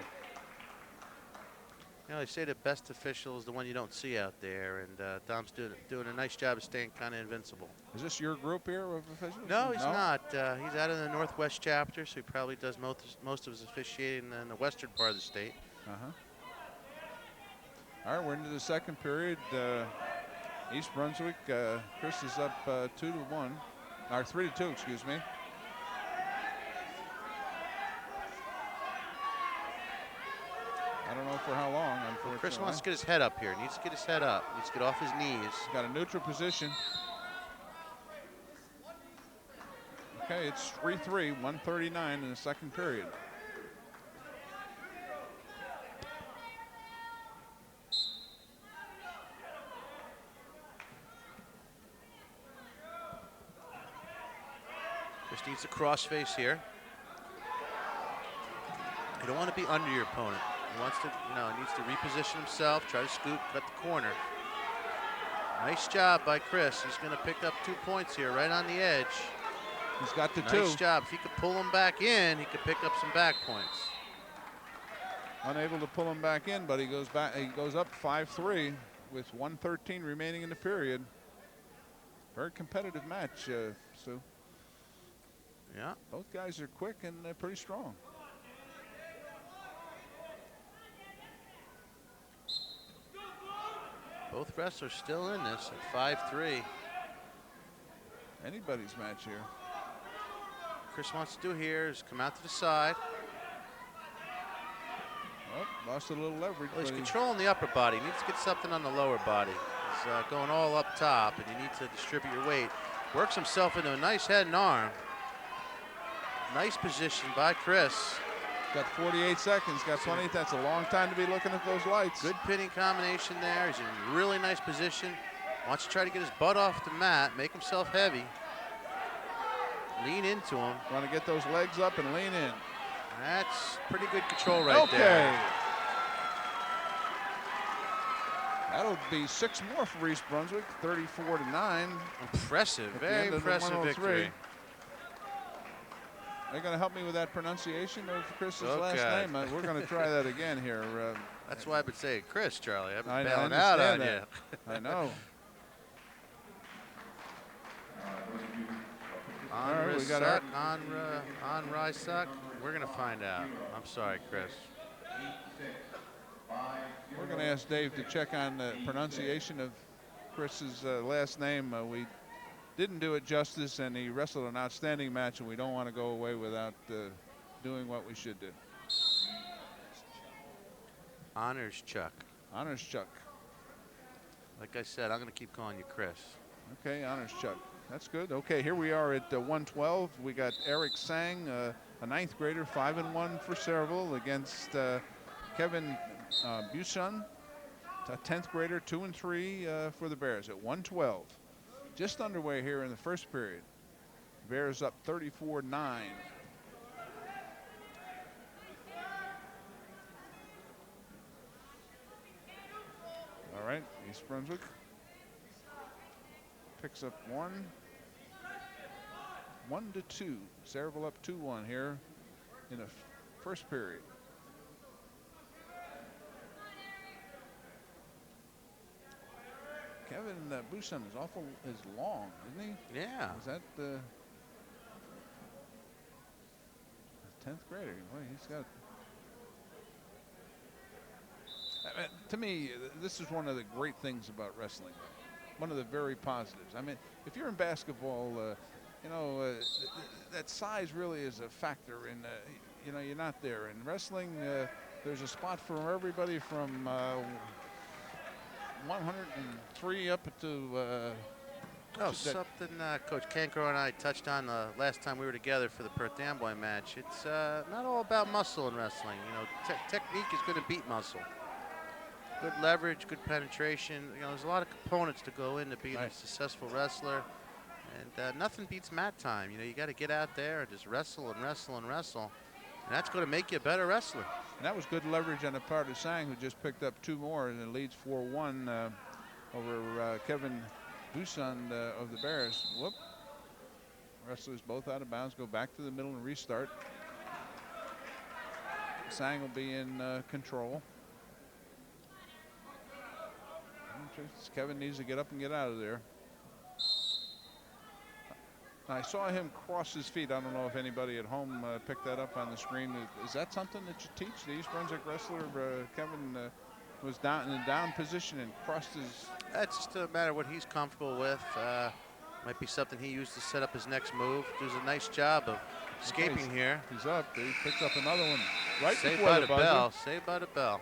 You know, they say the best official is the one you don't see out there, and Dom's doing a nice job of staying kind of invincible. Is this your group here of officials? No, he's not. He's out of the Northwest chapter, so he probably does most of his officiating in the western part of the state. All right, we're into the second period. East Brunswick, Chris is up 2-1, or 3-2, excuse me. I don't know for how long, unfortunately. Chris wants to get his head up here. Needs to get his head up. Needs to get off his knees. He's got a neutral position. Okay, it's 3-3, 1:39 in the second period. Chris needs a cross-face here. You don't want to be under your opponent. He wants to, he needs to reposition himself, try to scoop, cut the corner. Nice job by Chris. He's going to pick up 2 points here, right on the edge. He's got the nice 2. Nice job. If he could pull him back in, he could pick up some back points. Unable to pull him back in, but he goes back. He goes up 5-3 with 1:13 remaining in the period. Very competitive match, Sue. Yeah. Both guys are quick and they're pretty strong. Both wrestlers still in this at 5-3. Anybody's match here. Chris wants to do here is come out to the side. Oh, lost a little leverage. Well, he's but controlling the upper body. He needs to get something on the lower body. He's going all up top, and you need to distribute your weight. Works himself into a nice head and arm. Nice position by Chris. Got 48 seconds. Got plenty. That's a long time to be looking at those lights. Good pinning combination there. He's in a really nice position. Wants to try to get his butt off the mat, make himself heavy. Lean into him. Want to get those legs up and lean in. That's pretty good control right there. Okay. That'll be 6 more for East Brunswick, 34-9. Impressive, very impressive victory. Are you going to help me with that pronunciation of Chris's Oh, last God. name? We're going to try that again here. That's why I've been saying Chris, Charlie. I've been I bailing out on understand you. that. I know. On right, we got on Rysuck. We're going to find out. I'm sorry, Chris. We're going to ask Dave to check on the pronunciation of Chris's last name. We didn't do it justice, and he wrestled an outstanding match, and we don't want to go away without doing what we should do. Honors Chuck. Honors Chuck. Like I said, I'm going to keep calling you Chris. Okay, honors Chuck. That's good. Okay, here we are at 112. We got Eric Sang, a 9th grader, 5-1 for Sayreville against Kevin Buson, a 10th grader, 2-3 for the Bears at 112. Just underway here in the first period. Bears up 34-9. All right, East Brunswick picks up 1-2. Sayreville up 2-1 here in the first period. Kevin Buson is long, isn't he? Yeah. Is that the 10th grader? Boy, he's got. To me, this is one of the great things about wrestling. One of the very positives. I mean, if you're in basketball, that size really is a factor in. You're not there. In wrestling, there's a spot for everybody from 103 up to. Something Coach Cancro and I touched on the last time we were together for the Perth Amboy match. It's not all about muscle in wrestling. Technique is going to beat muscle. Good leverage, good penetration. There's a lot of components to go into being a successful wrestler. And nothing beats mat time. You got to get out there and just wrestle and wrestle and wrestle. And that's going to make you a better wrestler. And that was good leverage on the part of Sang, who just picked up 2 more and it leads 4-1 over Kevin Buson of the Bears. Whoop. Wrestlers both out of bounds. Go back to the middle and restart. Sang will be in control. Kevin needs to get up and get out of there. I saw him cross his feet. I don't know if anybody at home picked that up on the screen. Is that something that you teach? The East Brunswick wrestler, Kevin, was down in a down position and crossed his. That's just a matter of what he's comfortable with. Might be something he used to set up his next move. Does a nice job of escaping here. He's up. He picks up another one right Saved before by the the buzzer. bell. Saved by the bell.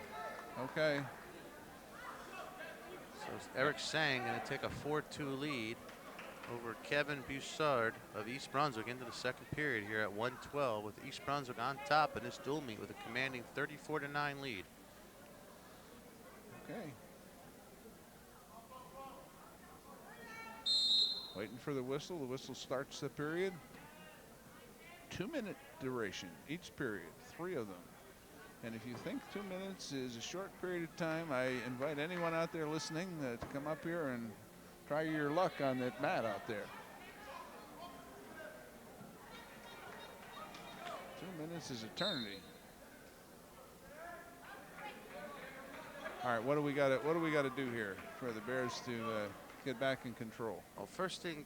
Okay. So Eric Sang going to take a 4-2 lead over Kevin Bussard of East Brunswick into the second period here at 112, with East Brunswick on top in this dual meet with a commanding 34-9 lead. Okay. Waiting for the whistle. The whistle starts the period. 2-minute duration each period, 3 of them. And if you think 2 minutes is a short period of time, I invite anyone out there listening to come up here and try your luck on that mat out there. 2 minutes is eternity. All right, what do we got to do here for the Bears to get back in control? Well, first thing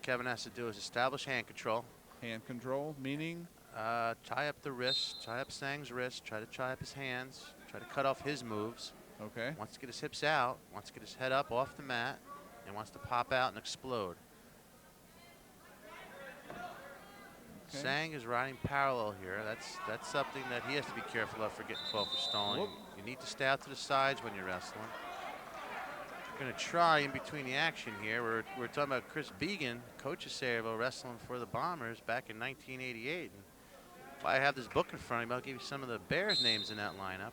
Kevin has to do is establish hand control. Hand control, meaning? Tie up the wrist, tie up Sang's wrist, try to tie up his hands, try to cut off his moves. Okay. Wants to get his hips out, wants to get his head up off the mat, and wants to pop out and explode. Okay. Sang is riding parallel here. That's something that he has to be careful of for getting called for stalling. Whoop. You need to stay out to the sides when you're wrestling. We're going to try in between the action here. We're talking about Chris Began, coach of Sayreville, wrestling for the Bombers back in 1988. And if I have this book in front of me, I'll give you some of the Bears names in that lineup.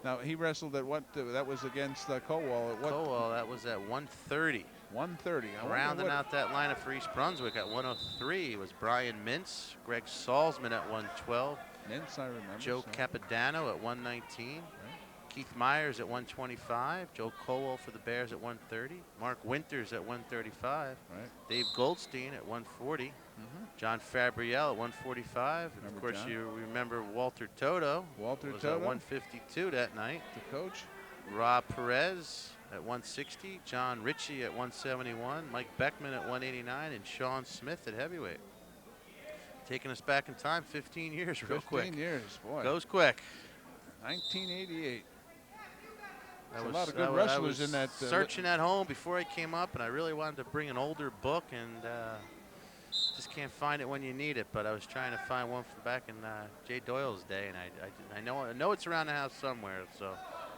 Now, he wrestled at what? That was against Cowell at what? Cowell, that was at 130. 130. Rounding out that lineup for East Brunswick at 103 was Brian Mintz, Greg Salzman at 112. Mintz, I remember. Joe Capodanno at 119. Right. Keith Myers at 125. Joe Cowell for the Bears at 130. Mark Winters at 135. Right. Dave Goldstein at 140. John Fabriel at 145. And of course, you remember Walter Toto. Walter was Toto. at 152 that night. The coach. Rob Perez at 160. John Ritchie at 171. Mike Beckman at 189. And Sean Smith at heavyweight. Taking us back in time 15 years real quick. 15 years, boy. Goes quick. 1988. There's a lot of good wrestlers in that. Searching at home before I came up, and I really wanted to bring an older book, and just can't find it when you need it. But I was trying to find one from back in Jay Doyle's day, and I know it's around the house somewhere. So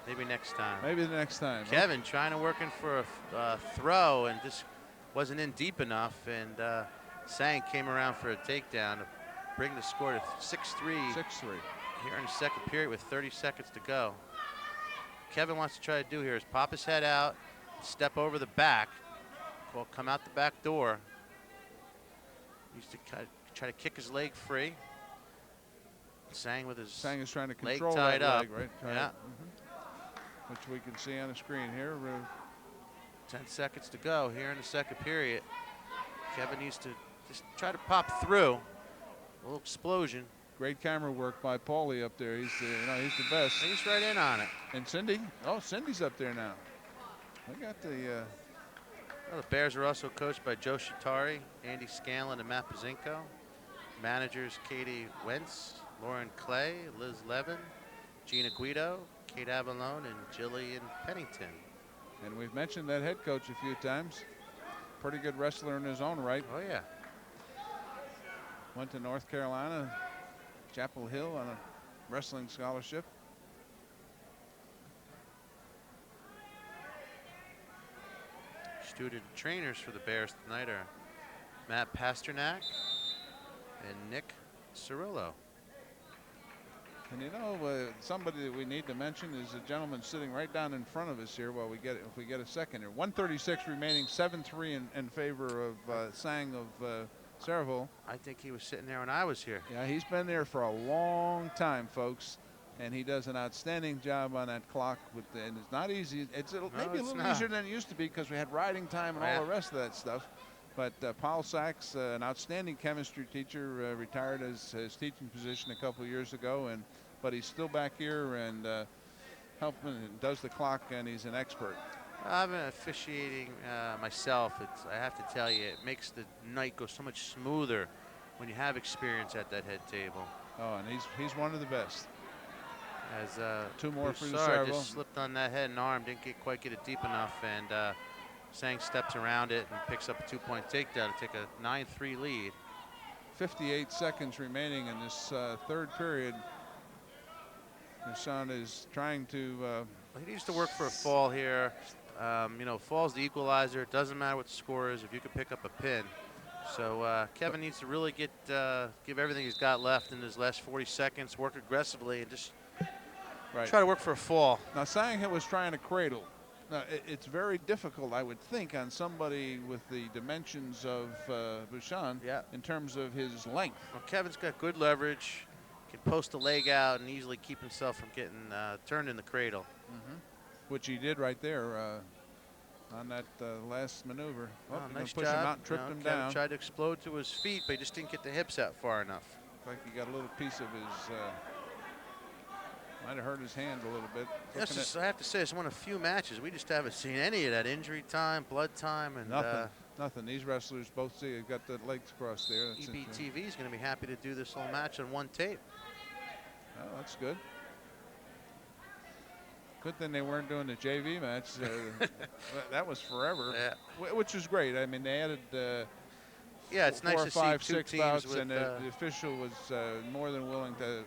maybe next time. Maybe the next time. Kevin trying to work in for a throw, and just wasn't in deep enough, and Sang came around for a takedown to bring the score to 6-3. 6-3. Here in the second period with 30 seconds to go. Kevin wants to try to do here is pop his head out, step over the back. Well, come out the back door. Used to try to kick his leg free. Sang with his Sang is trying to leg control tied that up. leg, right? Yeah. Which we can see on the screen here. 10 seconds to go here in the second period. Kevin needs to just try to pop through. A little explosion. Great camera work by Paulie up there. He's he's the best. He's right in on it. And Cindy. Oh, Cindy's up there now. We got the. Well, the Bears are also coached by Joe Shatari, Andy Scanlon, and Matt Pazinko. Managers Katie Wentz, Lauren Clay, Liz Levin, Gina Guido, Kate Avalone, and Jillian Pennington. And we've mentioned that head coach a few times. Pretty good wrestler in his own right. Oh, yeah. Went to North Carolina, Chapel Hill on a wrestling scholarship. Student trainers for the Bears tonight are Matt Pasternak and Nick Cirillo. And somebody that we need to mention is a gentleman sitting right down in front of us here while we get it, if we get a second here. 136 remaining, 7-3 in favor of Sang of Sayreville. I think he was sitting there when I was here. Yeah, he's been there for a long time, folks, and he does an outstanding job on that clock. And it's not easy. It's maybe a little easier than it used to be because we had riding time and all the rest of that stuff. But Paul Sachs, an outstanding chemistry teacher, retired his teaching position a couple of years ago, but he's still back here and helping and does the clock, and he's an expert. I've been officiating myself. I have to tell you, it makes the night go so much smoother when you have experience at that head table. Oh, and he's one of the best. As two more for the Broussard Sayreville. just slipped on that head and arm, didn't quite get it deep enough, and Sang steps around it and picks up a 2-point takedown to take a 9-3 lead. 58 seconds remaining in this third period. Rashawn is trying to. He needs to work for a fall here. Fall's the equalizer. It doesn't matter what the score is if you can pick up a pin. So Kevin needs to really give everything he's got left in his last 40 seconds, work aggressively, and just try to work for a fall. Now, Sang was trying to cradle. Now, it's very difficult, I would think, on somebody with the dimensions of Bouchon in terms of his length. Well, Kevin's got good leverage, can post a leg out and easily keep himself from getting turned in the cradle. Which he did right there on that last maneuver. Nice push job. him out and tripped him Kevin down. tried to explode to his feet, but he just didn't get the hips out far enough. Like he got a little piece of his. Might have hurt his hand a little bit. I have to say, it's one of the few matches we just haven't seen any of that injury time, blood time, and nothing. These wrestlers both got the legs crossed there. EBTV is going to be happy to do this whole match on one tape. Oh, that's good. Good thing they weren't doing the JV match. That was forever, which was great. I mean, they added it's nice to 4, 5, see 6 teams bouts, with, and the official was more than willing to,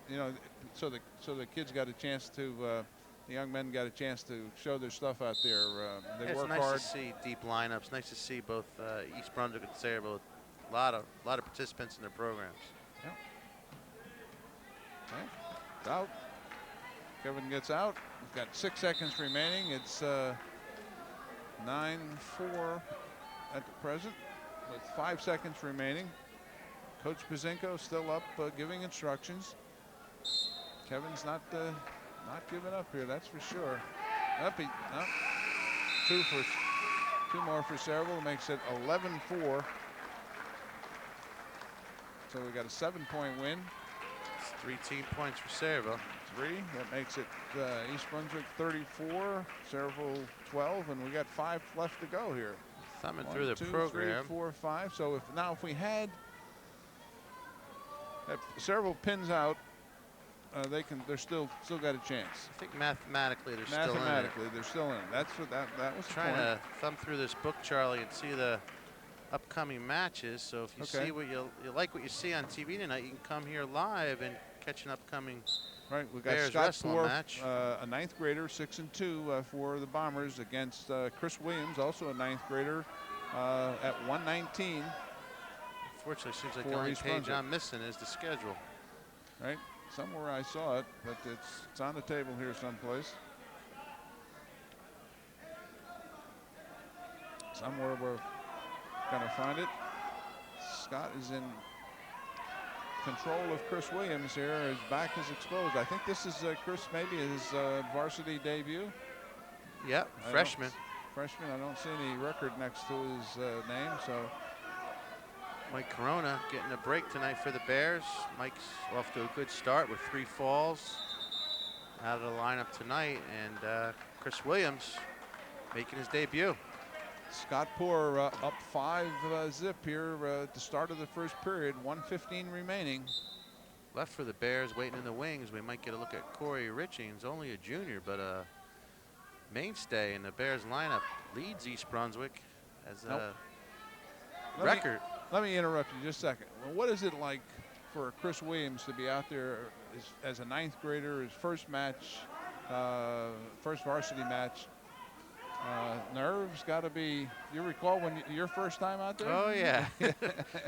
so the kids got a chance to, the young men got a chance to show their stuff out there. They work it's nice hard. to see deep lineups. Nice to see both East Brunswick and Sayreville. A lot of participants in their programs. Yep. Okay. Out. Kevin gets out. We've got 6 seconds remaining. It's 9-4 at the present with 5 seconds remaining. Coach Pazinko still up giving instructions. Kevin's not giving up here, that's for sure. Two more for Sayreville makes it 11-4. So we got a 7-point win. It's 3 team points for Sayreville. 3. That makes it East Brunswick 34, Sayreville 12, and we got 5 left to go here. Thumbing 1, through the 2, program. 3, 4, 5. So if we had Sayreville pins out, they're still got a chance. I think mathematically they're still in it. Mathematically they're still in it. That's what that was the Trying point. to thumb through this book, Charlie, and see the upcoming matches. So if you see what you like what you see on TV tonight, you can come here live and catch an upcomking Right, we got Bears Scott wrestling Poor, match. a 9th grader, 6-2 for the Bombers against Chris Williams, also a 9th grader at 119. Unfortunately, it seems like For the only East page Brunswick. I'm missing is the schedule. Right? Somewhere I saw it, but it's on the table here someplace. Somewhere we're going to find it. Scott is in control of Chris Williams here. His back is exposed. I think this is Chris, maybe his varsity debut. Yep, freshman. Freshman. I don't see any record next to his name, so. Mike Corona getting a break tonight for the Bears. Mike's off to a good start with 3 falls out of the lineup tonight, and Chris Williams making his debut. Scott Poor up 5-zip here at the start of the first period. 1:15 remaining. Left for the Bears, waiting in the wings. We might get a look at Corey Richings, only a junior, but a mainstay in the Bears lineup. Leads East Brunswick as a record. Let me interrupt you just a second. Well, what is it like for Chris Williams to be out there as a 9th grader, his first match, first varsity match? Nerves got to be. You recall when your first time out there? Oh yeah. Well,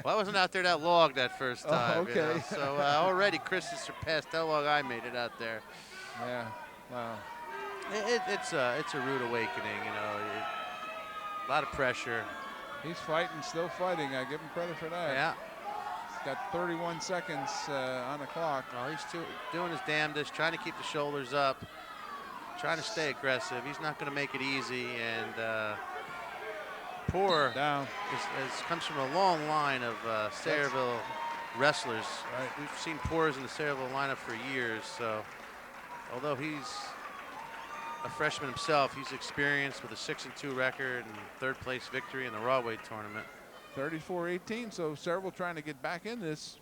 I wasn't out there that long that first time. Okay. You know, so already Chris has surpassed how long I made it out there. Yeah. Wow. It's a rude awakening. You know, a lot of pressure. He's fighting, still fighting. I give him credit for that. Yeah. He's got 31 seconds on the clock. Well, he's doing his damnedest, trying to keep the shoulders up, trying to stay aggressive. He's not going to make it easy, and Poor Down. comes from a long line of Sayreville wrestlers. Right. We've seen Poors in the Sayreville lineup for years, so although he's a freshman himself, he's experienced with a 6-2 record and 3rd place victory in the raw weight tournament. 34-18, so Sayreville trying to get back in this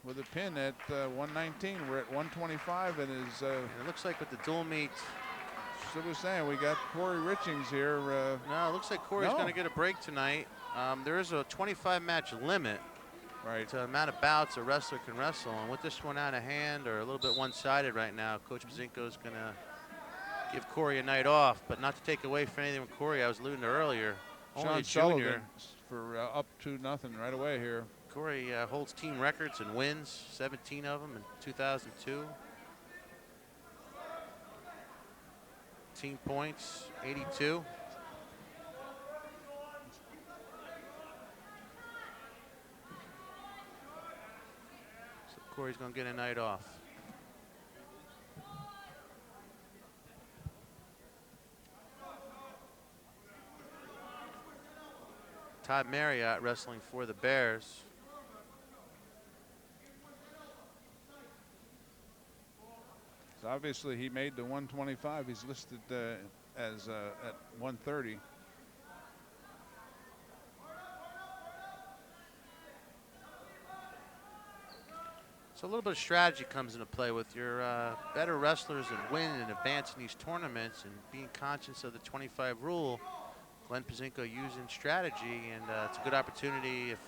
with a pin at 119. We're at 125, and is. And it looks like with the dual meet. So we're saying we got Corey Richings here. No, it looks like Corey's going to get a break tonight. There is a 25-match limit Right. to the amount of bouts a wrestler can wrestle, and with this one out of hand or a little bit one-sided right now, Coach Pazinko is going to give Corey a night off, but not to take away from anything with Corey. I was alluding to earlier. Only Sean a junior. Sullivan for up 2-0 right away here. Corey holds team records and wins, 17 of them in 2002. Team points, 82. So Corey's going to get a night off. Todd Marriott wrestling for the Bears. So obviously he made the 125. He's listed as at 130. So a little bit of strategy comes into play with your better wrestlers and win and advance in these tournaments, and being conscious of the 25 rule. Glenn Pazinko using strategy, and it's a good opportunity. If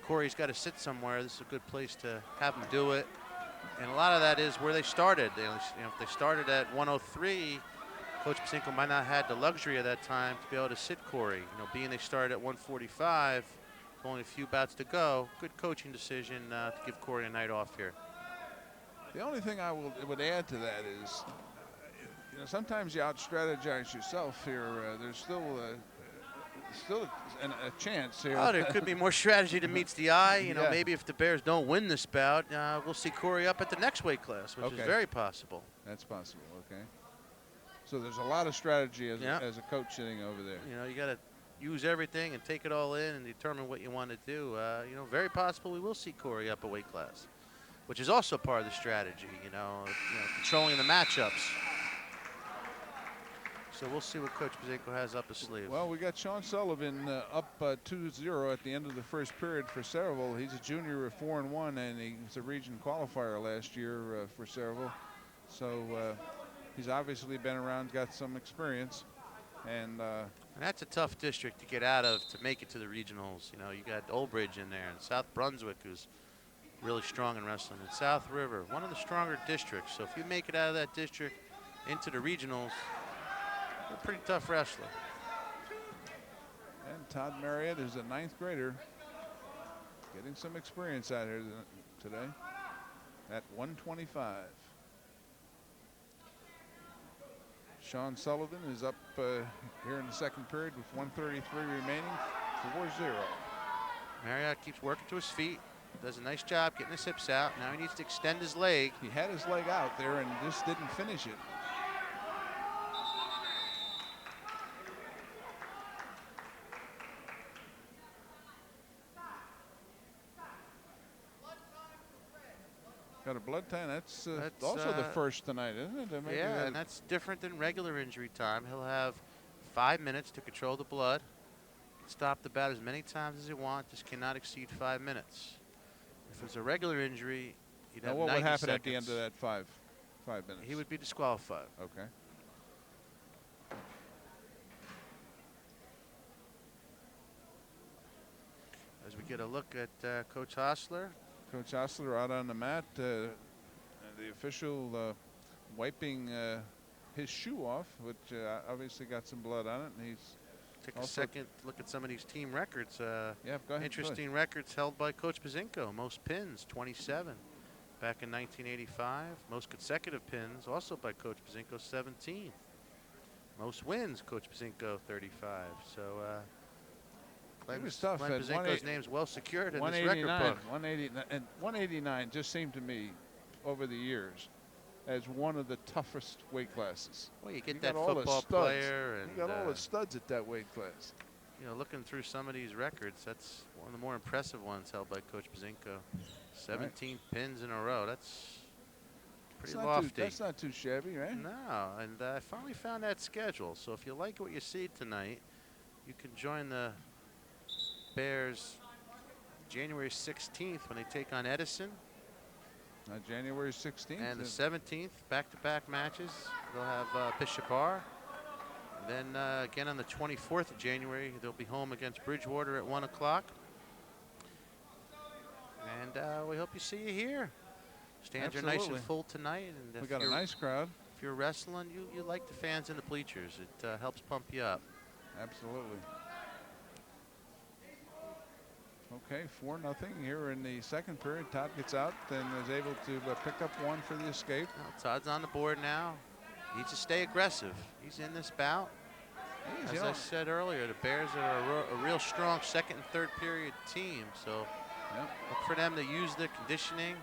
Corey's got to sit somewhere, this is a good place to have him do it. And a lot of that is where they started. If they started at 103, Coach Pazinko might not have had the luxury of that time to be able to sit Corey. Being they started at 145, only a few bouts to go. Good coaching decision to give Corey a night off here. The only thing I would add to that is, sometimes you out-strategize yourself here. There's still a chance here. Oh, there could be more strategy than meets the eye. Yeah. Maybe if the Bears don't win this bout, we'll see Corey up at the next weight class, which is very possible. That's possible. Okay. So there's a lot of strategy as Yeah. a coach sitting over there. You got to use everything and take it all in and determine what you want to do. Very possible we will see Corey up a weight class, which is also part of the strategy. Controlling the matchups. So we'll see what Coach Pazinko has up his sleeve. Well, we got Sean Sullivan up 2-0 at the end of the first period for Sayreville. He's a junior at 4-1, and he was a region qualifier last year for Sayreville. So he's obviously been around, got some experience, and that's a tough district to get out of to make it to the regionals. You got Old Bridge in there, and South Brunswick, who's really strong in wrestling, and South River, one of the stronger districts. So if you make it out of that district into the regionals, a pretty tough wrestler. Todd Marriott is a 9th grader. Getting some experience out here today at 125. Sean Sullivan is up here in the second period with 1:33 remaining, 4-0. Marriott keeps working to his feet. Does a nice job getting his hips out. Now he needs to extend his leg. He had his leg out there and just didn't finish it. Got a blood time. That's also the first tonight, isn't it? Yeah, and that's different than regular injury time. He'll have 5 minutes to control the blood. Stop the bat as many times as you want. Just cannot exceed 5 minutes. If it was a regular injury, you'd have 90 what would happen seconds. at the end of that 5 minutes? He would be disqualified. Okay. As we get a look at Coach Hostler. Coach Hostler out on the mat. The official wiping his shoe off, which obviously got some blood on it, and he's Take a second look at some of these team records. Yeah, go ahead. Interesting records held by Coach Pazinko. Most pins, 27, back in 1985. Most consecutive pins, also by Coach Pazinko, 17. Most wins, Coach Pazinko, 35. So it was tough. Glenn Pazinko's name's well secured in this record book. 189, and 189 just seemed to me, over the years, as one of the toughest weight classes. Well, you get that football player, and you got all the studs at that weight class. You know, looking through some of these records, that's one of the more impressive ones held by Coach Pazinko. 17 pins in a row. That's pretty lofty. That's not too shabby, right? No, and I finally found that schedule. So if you like what you see tonight, you can join the Bears January 16th when they take on Edison. January 16th. And the 17th, back-to-back matches. They'll have Bishop R. Then again on the 24th of January, they'll be home against Bridgewater at 1 o'clock. And we hope you see you here. Stands are nice and full tonight. And we got a nice crowd. If you're wrestling, you like the fans in the bleachers. It helps pump you up. Absolutely. Okay, 4-0 here in the second period. Todd gets out and is able to pick up one for the escape. Well, Todd's on the board now. Needs to stay aggressive. He's in this bout. As I said earlier, the Bears are a real strong second and third period team. So look for them to use their conditioning,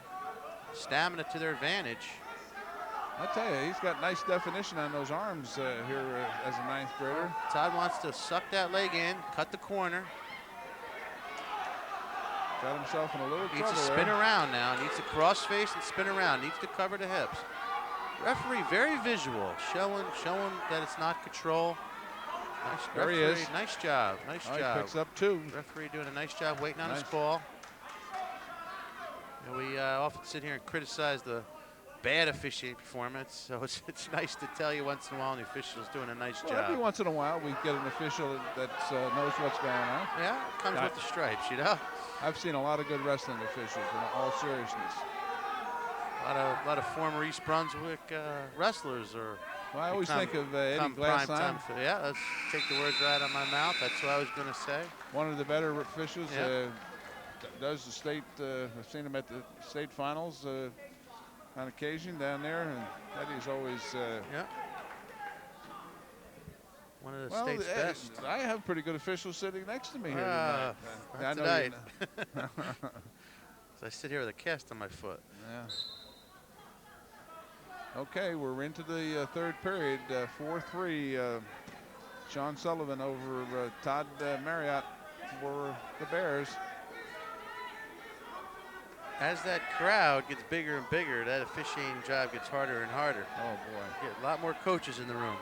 stamina to their advantage. I tell you, he's got nice definition on those arms here as a ninth grader. Todd wants to suck that leg in, cut the corner. Got himself in a little trouble. Needs to spin around now. Needs to cross face and spin around. Needs to cover the hips. Referee very visual, showing that it's not control. Nice, there he is. Nice job. Nice job. He picks up 2. Referee doing a nice job waiting on his call. And we often sit here and criticize the bad officiating performance, so it's nice to tell you once in a while the official's doing a nice job. Every once in a while we get an official that knows what's going on. Yeah, it comes with the stripes, you know. I've seen a lot of good wrestling officials, in all seriousness. A lot of former East Brunswick wrestlers are. Well, I always think of Eddie Glassheim. Yeah, let's take the words right out of my mouth. That's what I was going to say. One of the better officials. Does the state. I've seen him at the state finals on occasion down there, and Eddie's always. One of the state's best. I have pretty good officials sitting next to me here tonight. Not tonight. So I sit here with a cast on my foot. Yeah. Okay, we're into the third period. 4-3. Sean Sullivan over Todd Marriott for the Bears. As that crowd gets bigger and bigger, that officiating job gets harder and harder. Oh, boy. Get a lot more coaches in the room.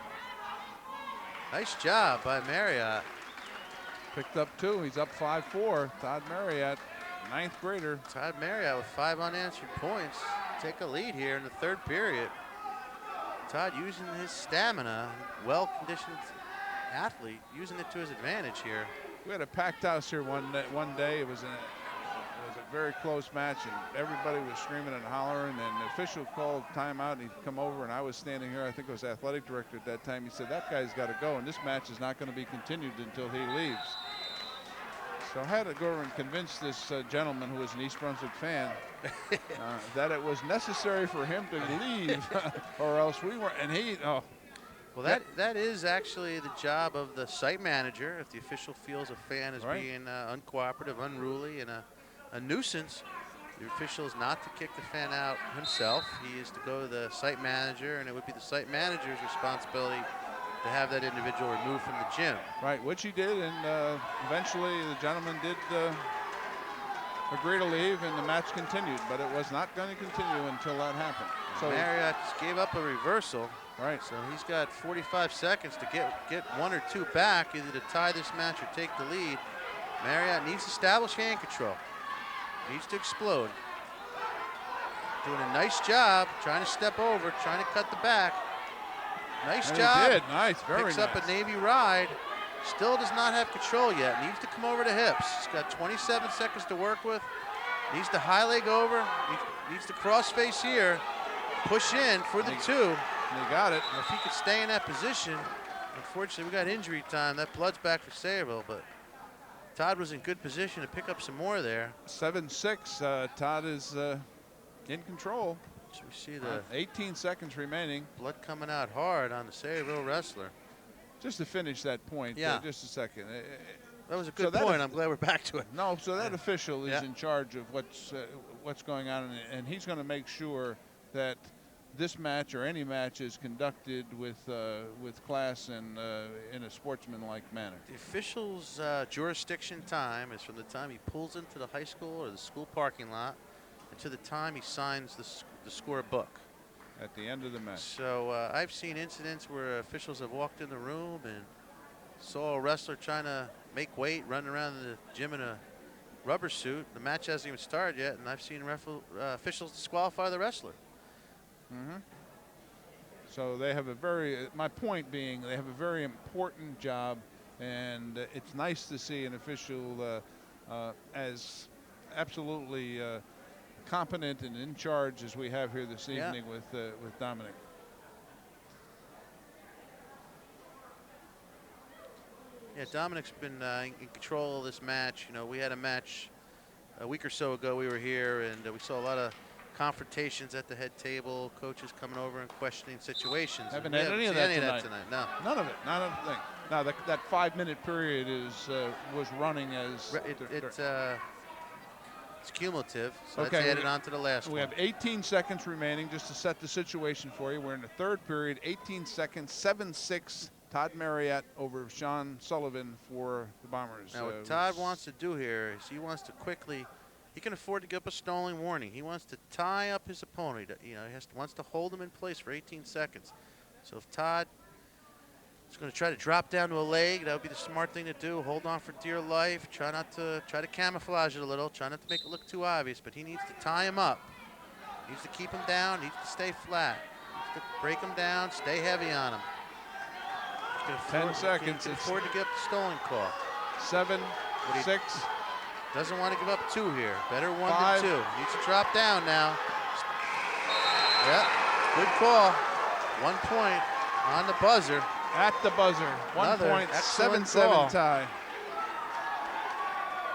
Nice job by Marriott. Picked up 2. He's up 5-4. Todd Marriott, ninth grader. Todd Marriott with 5 unanswered points. Take a lead here in the third period. Todd using his stamina, well-conditioned athlete, using it to his advantage here. We had a packed house here one day. It was a very close match, and everybody was screaming and hollering, and the official called timeout, and he'd come over, and I was standing here. I think I was athletic director at that time. He said, that guy's got to go, and this match is not going to be continued until he leaves. So I had to go over and convince this gentleman who was an East Brunswick fan that it was necessary for him to leave, or else we were. And he, oh, Well, that is actually the job of the site manager. If the official feels a fan is Right. being uncooperative, unruly, and a nuisance, the official is not to kick the fan out himself. He is to go to the site manager, and it would be the site manager's responsibility to have that individual removed from the gym. right, which he did, and eventually the gentleman did agree to leave, and the match continued. But it was not going to continue until that happened. So Marriott just gave up a reversal. right. So he's got 45 seconds to get one or two back, either to tie this match or take the lead. Marriott needs to establish hand control. Needs to explode. Doing a nice job, trying to step over, trying to cut the back. Nice And job. he did. Nice, very Picks nice. up a Navy ride. Still does not have control yet. Needs to come over to hips. He's got 27 seconds to work with. Needs to high leg over. Needs to cross face here. Push in for the two. And he got it. And if he could stay in that position, unfortunately, we got injury time. That blood's back for Sayreville, but Todd was in good position to pick up some more there. 7-6. Todd is in control. So we see the 18 seconds remaining. blood coming out hard on the Sayreville wrestler. Just to finish that point, Yeah. just a second. That was a So good that point. if- I'm glad we're back to it. No, so that official is Yeah. in charge of what's going on, and he's going to make sure that this match or any match is conducted with class and in a sportsmanlike manner. The official's jurisdiction time is from the time he pulls into the high school or the school parking lot and to the time he signs the score book. At the end of the match. So I've seen incidents where officials have walked in the room and saw a wrestler trying to make weight, running around the gym in a rubber suit. The match hasn't even started yet, and I've seen officials disqualify the wrestler. Mm-hmm. So they have a very, my point being, they have a very important job, and it's nice to see an official as absolutely competent and in charge as we have here this Yeah. evening with Dominic. Yeah, Dominic's been in control of this match. You know, we had a match a week or so ago. We were here, and we saw a lot of confrontations at the head table, coaches coming over and questioning situations. Haven't We had any of seen that tonight. No. None of it, not a thing. Now that 5-minute period was running as It's cumulative, so Okay, that's we- added on to the last we one. have 18 seconds remaining just to set the situation for you. We're in the third period, 18 seconds, 7-6. Todd Marriott over Sean Sullivan for the Bombers. Now, what Todd wants to do here is he wants to quickly, he can afford to give up a stalling warning. He wants to tie up his opponent. You know, wants to hold him in place for 18 seconds. So if Todd is going to try to drop down to a leg, that would be the smart thing to do. Hold on for dear life. Try to camouflage it a little. Try not to make it look too obvious, but he needs to tie him up. Needs to keep him down. Needs to stay flat. Needs to break him down. Stay heavy on him. 10 seconds. He can afford to give up the stolen call. 7, 6. Doesn't want to give up 2 here. Better 1 5. than 2. Needs to drop down now. Yep, good call. 1 point on the buzzer. At the buzzer. 1 Another point, excellent 7-7 call. tie.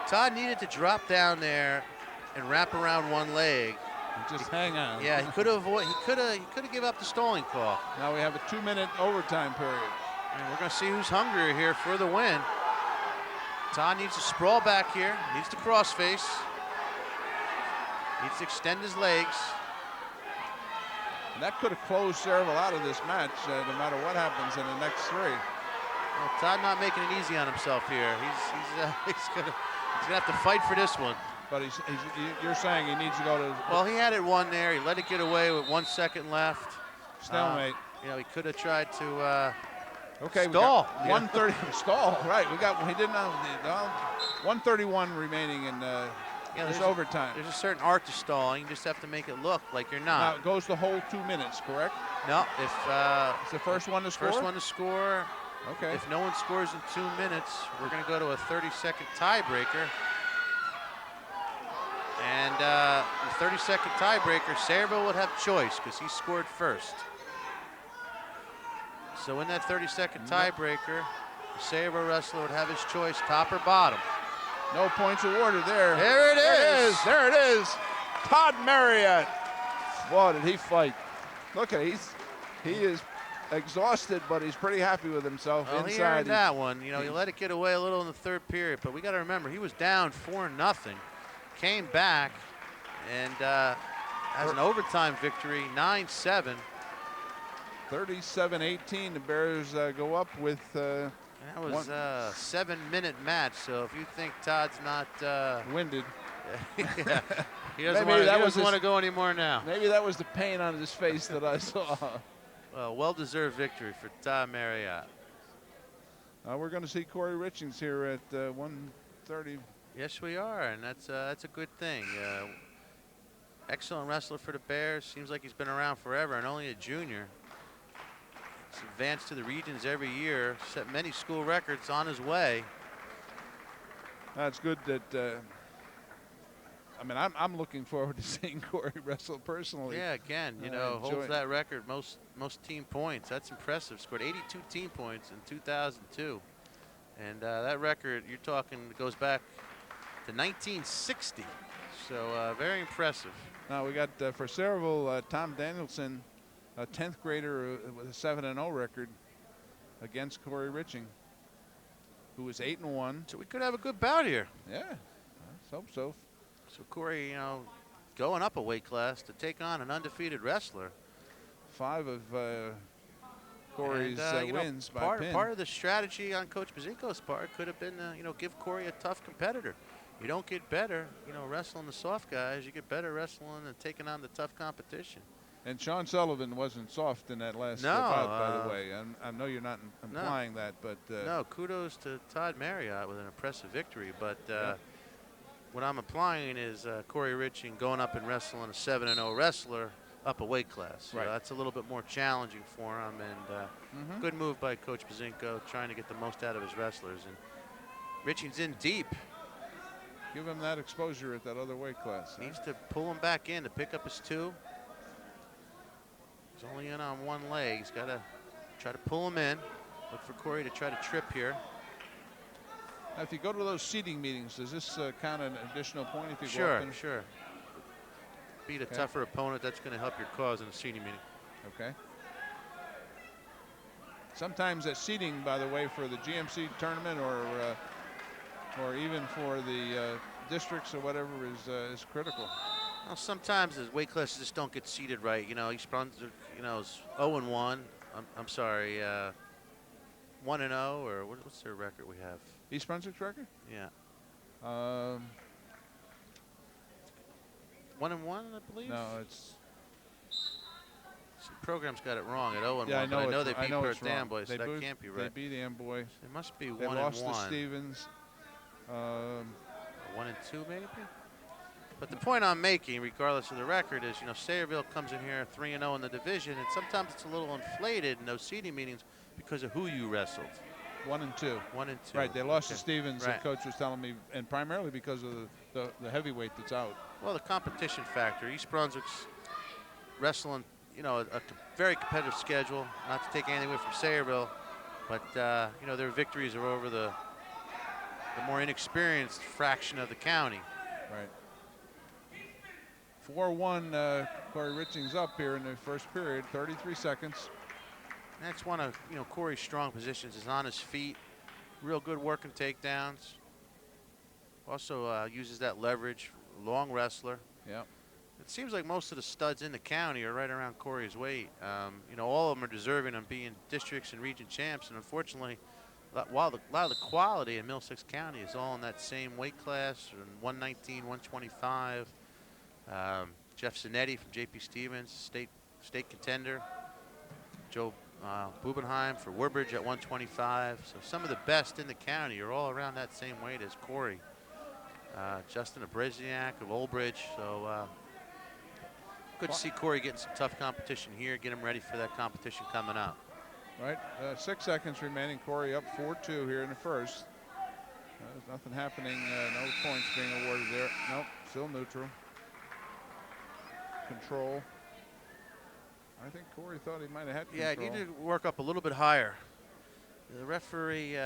Todd needed to drop down there and wrap around one leg. Just hang on. Yeah, he could have given up the stalling call. Now we have a 2-minute overtime period. And we're going to see who's hungrier here for the win. Todd needs to sprawl back here. Needs to cross face. Needs to extend his legs. And that could have closed Sayreville out of this match, no matter what happens in the next 3. Well, Todd not making it easy on himself here. He's gonna have to fight for this one. But you're saying he needs to go to Well, he had it won there. He let it get away with 1 second left. stalemate. You know, he could have tried to Okay, stall. We got 130 stall. Right, he didn't know. 131 remaining in this overtime. There's a certain art to stalling. You just have to make it look like you're Now not. it goes the whole 2 minutes, correct? No, if It's the first one to score. first one to score. Okay. If no one scores in 2 minutes, we're going to go to a 30-second tiebreaker. And the 30-second tiebreaker, Sayreville would have choice because he scored first. So in that 30-second tiebreaker, the Sayreville wrestler would have his choice, top or bottom. No points awarded there. There it is. There it is. Todd Marriott. Boy, did he fight. Look at he is exhausted, but he's pretty happy with himself Well, inside. he earned that one. You know, he let it get away a little in the third period, but we got to remember he was down 4-0, came back, and has an overtime victory, 9-7. 37-18. The Bears go up with. That was a 7-minute match. So if you think Todd's not winded. Yeah, he doesn't Maybe want to go anymore now. Maybe that was the pain on his face that I saw. Well-deserved victory for Todd Marriott. We're going to see Corey Richings here at 1:30. Yes, we are, and that's a good thing. Excellent wrestler for the Bears. Seems like he's been around forever and only a junior. He's advanced to the regions every year, set many school records on his way. That's good that. I mean, I'm looking forward to seeing Corey wrestle personally. Yeah, again, you know, holds that record, most team points. That's impressive. Scored 82 team points in 2002. And that record, you're talking, goes back to 1960. So very impressive. Now we got for Sayreville, Tom Danielson, a 10th grader with a 7-0 record against Corey Riching, who was 8-1. So we could have a good bout here. Yeah, let's hope so. So Corey, you know, going up a weight class to take on an undefeated wrestler. 5 of Corey's wins by pin. Part of the strategy on Coach Bazinko's part could have been, you know, give Corey a tough competitor. You don't get better, you know, wrestling the soft guys. You get better wrestling and taking on the tough competition. And Sean Sullivan wasn't soft in that last bout, by the way. I know you're not implying that, but no, kudos to Todd Marriott with an impressive victory. But what I'm implying is Corey Riching going up and wrestling a 7-0 wrestler up a weight class. So that's a little bit more challenging for him, and good move by Coach Bazinko, trying to get the most out of his wrestlers. And Riching's in deep. Give him that exposure at that other weight class. Needs to pull him back in to pick up his 2. He's only in on one leg. He's got to try to pull him in. Look for Corey to try to trip here. Now, if you go to those seating meetings, does this count an additional point if you go up in? Sure. Beat a tougher opponent. That's going to help your cause in a seating meeting. Okay. Sometimes that seating, by the way, for the GMC tournament or even for the districts or whatever is critical. Well, sometimes the weight classes just don't get seated right. You know, East Brunswick, you know, is 0-1. I'm sorry, 1-0, or what's their record we have? East Brunswick's record? Yeah. 1-1, I believe. No, it's. The program's got it wrong at 0-1. Yeah, I know they beat Perth Amboy, so that can't be right. They beat Amboy. It must be 1-1. They lost to Stevens. 1-2 maybe. But the point I'm making, regardless of the record, is, you know, Sayreville comes in here 3-0 in the division, and sometimes it's a little inflated in those seating meetings because of who you wrestled. 1 and 2. 1 and 2. Right, they lost to Stevens. Right. The coach was telling me, and primarily because of the heavyweight that's out. Well, the competition factor. East Brunswick's wrestling, you know, a very competitive schedule. Not to take anything away from Sayreville, but you know, their victories are over the more inexperienced fraction of the county. Right. 4-1, Corey Richings up here in the first period, 33 seconds. That's one of, you know, Corey's strong positions, is on his feet. Real good working takedowns. Also uses that leverage, long wrestler. Yeah. It seems like most of the studs in the county are right around Corey's weight. You know, all of them are deserving of being districts and region champs, and unfortunately, while a lot of the quality in Middlesex County is all in that same weight class, 119, 125. Jeff Zanetti from JP Stevens, state contender. Joe Bubenheim for Woodbridge at 125. So some of the best in the county are all around that same weight as Corey. Justin Abrezniak of Old Bridge. So good to see Corey getting some tough competition here, get him ready for that competition coming up. Right, 6 seconds remaining. Corey up 4-2 here in the first. There's nothing happening, no points being awarded there. Nope, still neutral. Control. I think Corey thought he might have had control. Yeah, he needed to work up a little bit higher. The referee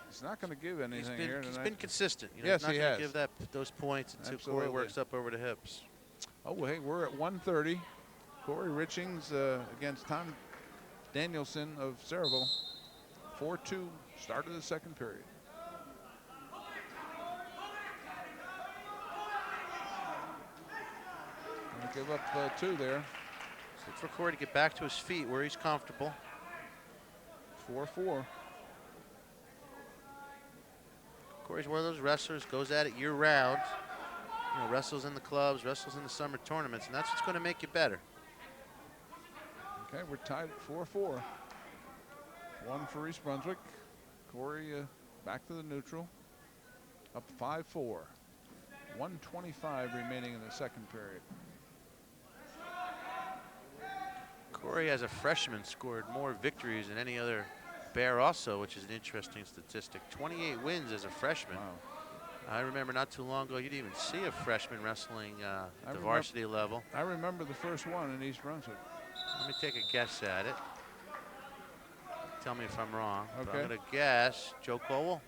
He's not going to give anything here He's tonight. been consistent. You know, Yes, he's not he gonna has. give those points until Absolutely. Corey works up over the hips. Oh, well, hey, we're at 1:30. Corey Richings against Tom Danielson of Sayreville. 4-2, start of the second period. Gonna give up 2 there. So look for Corey to get back to his feet where he's comfortable. 4-4. Corey's one of those wrestlers, goes at it year round. You know, wrestles in the clubs, wrestles in the summer tournaments, and that's what's going to make you better. Okay, we're tied at 4-4. 1 for East Brunswick. Corey back to the neutral. Up 5-4. 1:25 remaining in the second period. Corey, as a freshman, scored more victories than any other Bear also, which is an interesting statistic. 28 wins as a freshman. Wow. I remember not too long ago, you didn't even see a freshman wrestling at the remember- varsity level. I remember the first one in East Brunswick. Let me take a guess at it. Tell me if I'm wrong. But Okay. I'm going to guess Joe Colwell.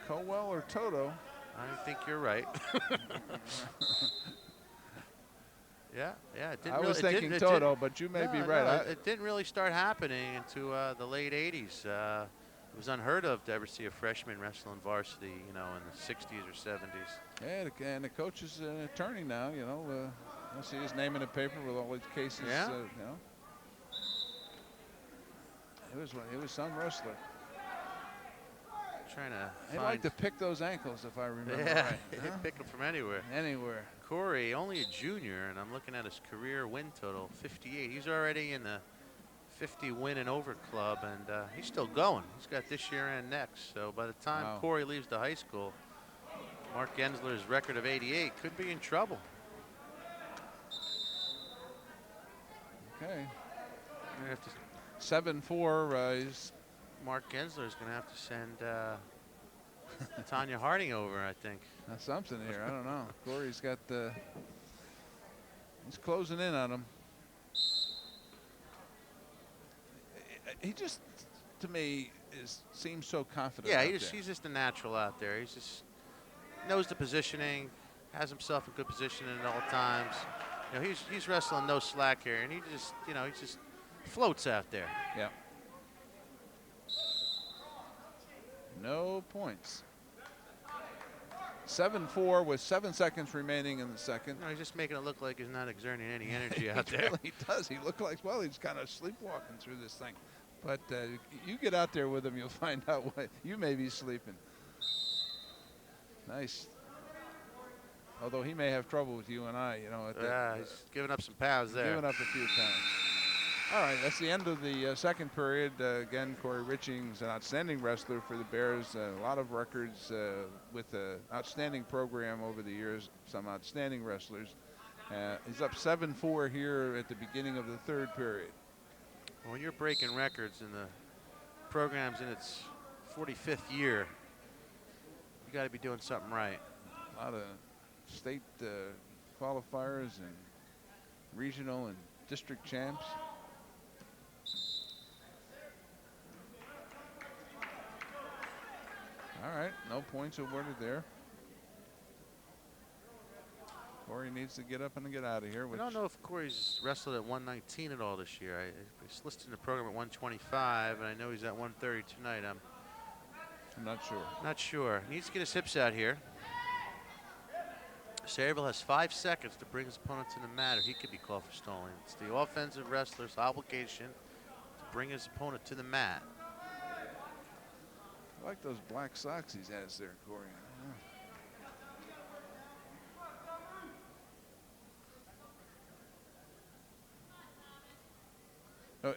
Colwell or Toto? I think you're right. Yeah. It didn't I was really, thinking it Toto, didn't- but you may be no, right. no, it didn't really start happening into the late 80s. It was unheard of to ever see a freshman wrestle in varsity, you know, in the 60s or 70s. Yeah, and the coach is an attorney now, you know. I see his name in the paper with all these cases, Yeah. you know. He was some wrestler. Trying to He find. liked to pick those ankles, if I remember Yeah, right. he'd Huh? pick them from anywhere. Anywhere. Corey, only a junior, and I'm looking at his career win total, 58. He's already in the 50 win and over club, and he's still going. He's got this year and next. So by the time Wow. Corey leaves the high school, Mark Gensler's record of 88 could be in trouble. Okay. We're gonna have to 7-4. He's Mark Gensler is going to have to send Tanya Harding over, I think. that's something here. I don't know. Corey's got he's closing in on him. He just, to me, seems so confident. Yeah, out he's there. just a natural out there. He's just knows the positioning, has himself in good positioning at all times. You know, he's wrestling no slack here, and he just floats out there. Yeah. No points. 7-4 with 7 seconds remaining in the second. You know, he's just making it look like he's not exerting any energy He out there. really does. He looked like, well, he's kind of sleepwalking through this thing. But you get out there with him, you'll find out what you may be sleeping. Nice. Although he may have trouble with you and I, you know. He's giving up some pounds there. Giving up a few times. All right, that's the end of the second period. Again, Corey Richings, an outstanding wrestler for the Bears. A lot of records with an outstanding program over the years, some outstanding wrestlers. He's up 7-4 here at the beginning of the third period. When you're breaking records and the program's in its 45th year, you got to be doing something right. A lot of state qualifiers and regional and district champs. All right, no points awarded there. Corey needs to get up and get out of here. I don't know if Corey's wrestled at 119 at all this year. He's listed in the program at 125, and I know he's at 130 tonight. I'm not sure. Not sure. Needs to get his hips out here. Sayreville has 5 seconds to bring his opponent to the mat, or he could be called for stalling. It's the offensive wrestler's obligation to bring his opponent to the mat. I like those black socks he has there, Corey.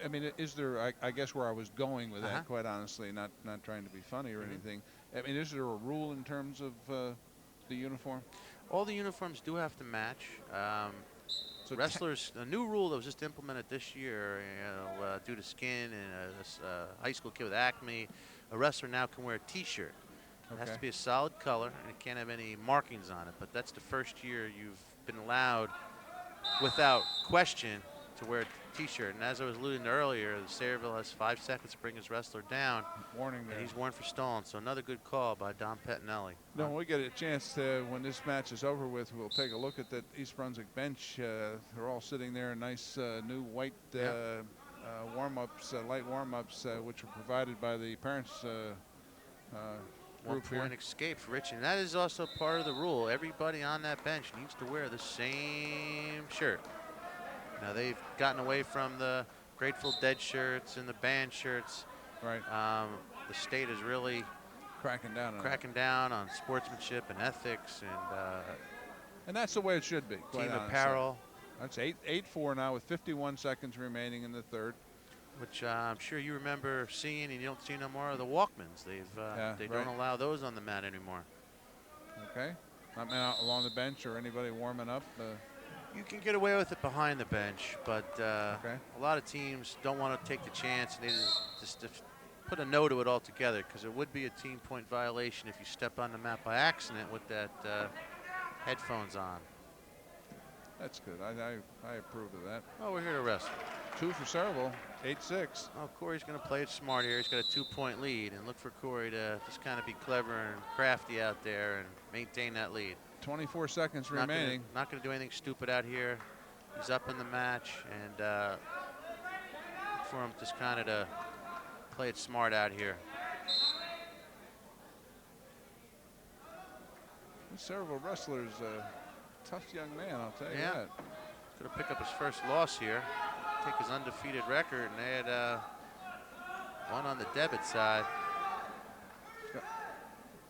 I mean, is there, I guess where I was going with that, quite honestly, not trying to be funny or anything. I mean, is there a rule in terms of the uniform? All the uniforms do have to match. So Wrestlers, a new rule that was just implemented this year, due to skin and this high school kid with acne, a wrestler now can wear a T-shirt. It has to be a solid color, and it can't have any markings on it. But that's the first year you've been allowed, without question, to wear a T-shirt. And as I was alluding to earlier, the Sayreville has 5 seconds to bring his wrestler down. Warning there. And he's warned for stalling. So another good call by Don Pettinelli. No, when we get a chance to, when this match is over with, we'll take a look at that East Brunswick bench. They're all sitting there in nice new white warm-ups, light warm-ups, which were provided by the parents group here. 1 point escape for Richie. And that is also part of the rule. Everybody on that bench needs to wear the same shirt. Now they've gotten away from the Grateful Dead shirts and the band shirts. Right. The state is really cracking down on sportsmanship and ethics and that's the way it should be. Team apparel. That's 8-4 now with 51 seconds remaining in the third. Which I'm sure you remember seeing, and you don't see no more of the Walkmans. They don't allow those on the mat anymore. Okay. Not out along the bench or anybody warming up. You can get away with it behind the bench, but a lot of teams don't want to take the chance, and they just put a no to it altogether, because it would be a team point violation if you step on the mat by accident with that headphones on. That's good. I approve of that. Oh, we're here to wrestle. 2 for Sayreville, 8-6. Oh, Corey's going to play it smart here. He's got a 2-point lead, and look for Corey to just kind of be clever and crafty out there and maintain that lead. 24 seconds remaining. Not going to do anything stupid out here. He's up in the match, and look for him just kind of to play it smart out here. This Sayreville wrestler's a tough young man, I'll tell you that. Could have picked up his first loss here. Take his undefeated record, and they had one on the debit side.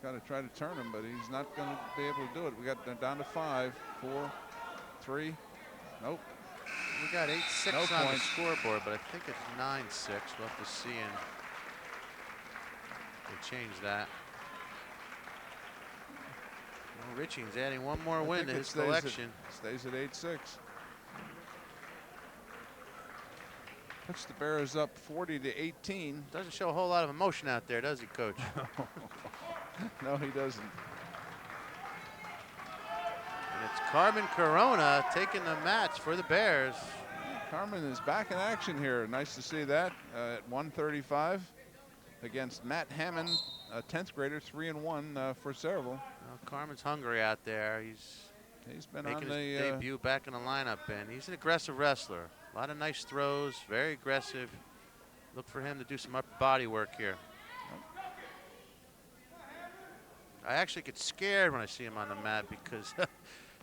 Got to try to turn him, but he's not going to be able to do it. We got down to 5, 4, 3. Nope. We got 8-6 no on points. the scoreboard, but I think it's 9-6. We'll have to see, and they changed that. Well, Richings adding one more win to his collection. Stays at 8-6. Puts the Bears up 40-18. Doesn't show a whole lot of emotion out there, does he, Coach? No, he doesn't. And it's Carmen Corona taking the match for the Bears. Carmen is back in action here. Nice to see that at 135 against Matt Hammond, a 10th grader, 3-1 for Sayreville. Well, Carmen's hungry out there. He's been making on his the debut back in the lineup, and he's an aggressive wrestler. A lot of nice throws, very aggressive. Look for him to do some upper body work here. I actually get scared when I see him on the mat, because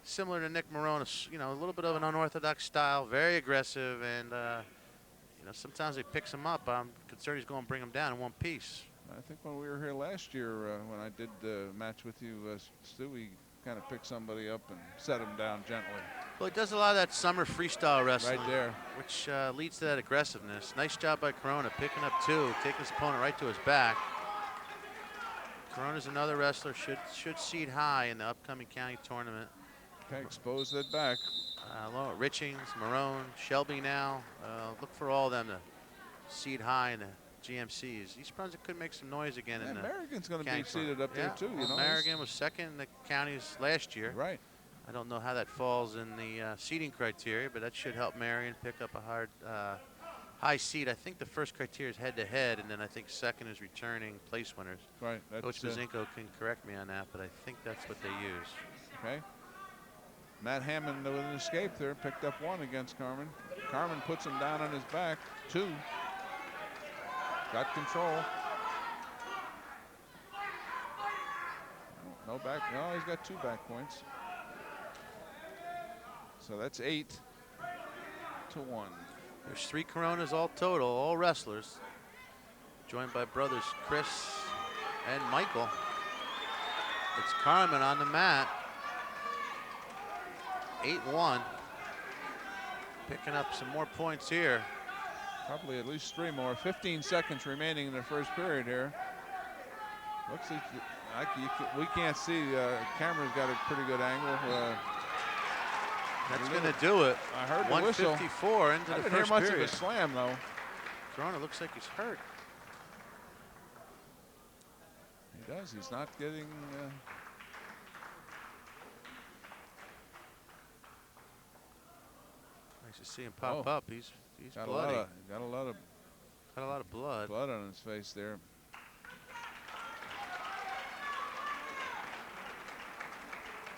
similar to Nick Marone, you know, a little bit of an unorthodox style, very aggressive, and you know, sometimes he picks him up. I'm concerned he's going to bring him down in one piece. I think when we were here last year, when I did the match with you, Stu, he kind of picked somebody up and set him down gently. Well, he does a lot of that summer freestyle wrestling, Right there, which leads to that aggressiveness. Nice job by Corona, picking up 2, taking his opponent right to his back. Corona's another wrestler, should seed high in the upcoming county tournament. Okay, expose that back. Richings, Marone, Shelby now. Look for all of them to seed high in the GMCs. East Brunswick could make some noise again. And in the American's going to be county seated up there too. You know, American was second in the counties last year. Right. I don't know how that falls in the seeding criteria, but that should help Marion pick up a high seed. I think the first criteria is head-to-head, and then I think second is returning place winners. Right. Coach Bazinko can correct me on that, but I think that's what they use. Okay. Matt Hammond with an escape there, picked up 1 against Carmen. Carmen puts him down on his back, 2. Got control. No back, no, he's got 2 back points. So that's 8-1. There's 3 Coronas all total, all wrestlers, joined by brothers Chris and Michael. It's Carmen on the mat. 8-1. Picking up some more points here. Probably at least 3 more. 15 seconds remaining in the first period here. Looks like we can't see. Camera's got a pretty good angle. That's going to do it. I heard the whistle. 154 into the I didn't first hear much period. of a slam though. Corona looks like he's hurt. He does. He's not getting. Nice to see him pop Oh. up. He's Got bloody. got a lot of Got a lot of blood. blood on his face there.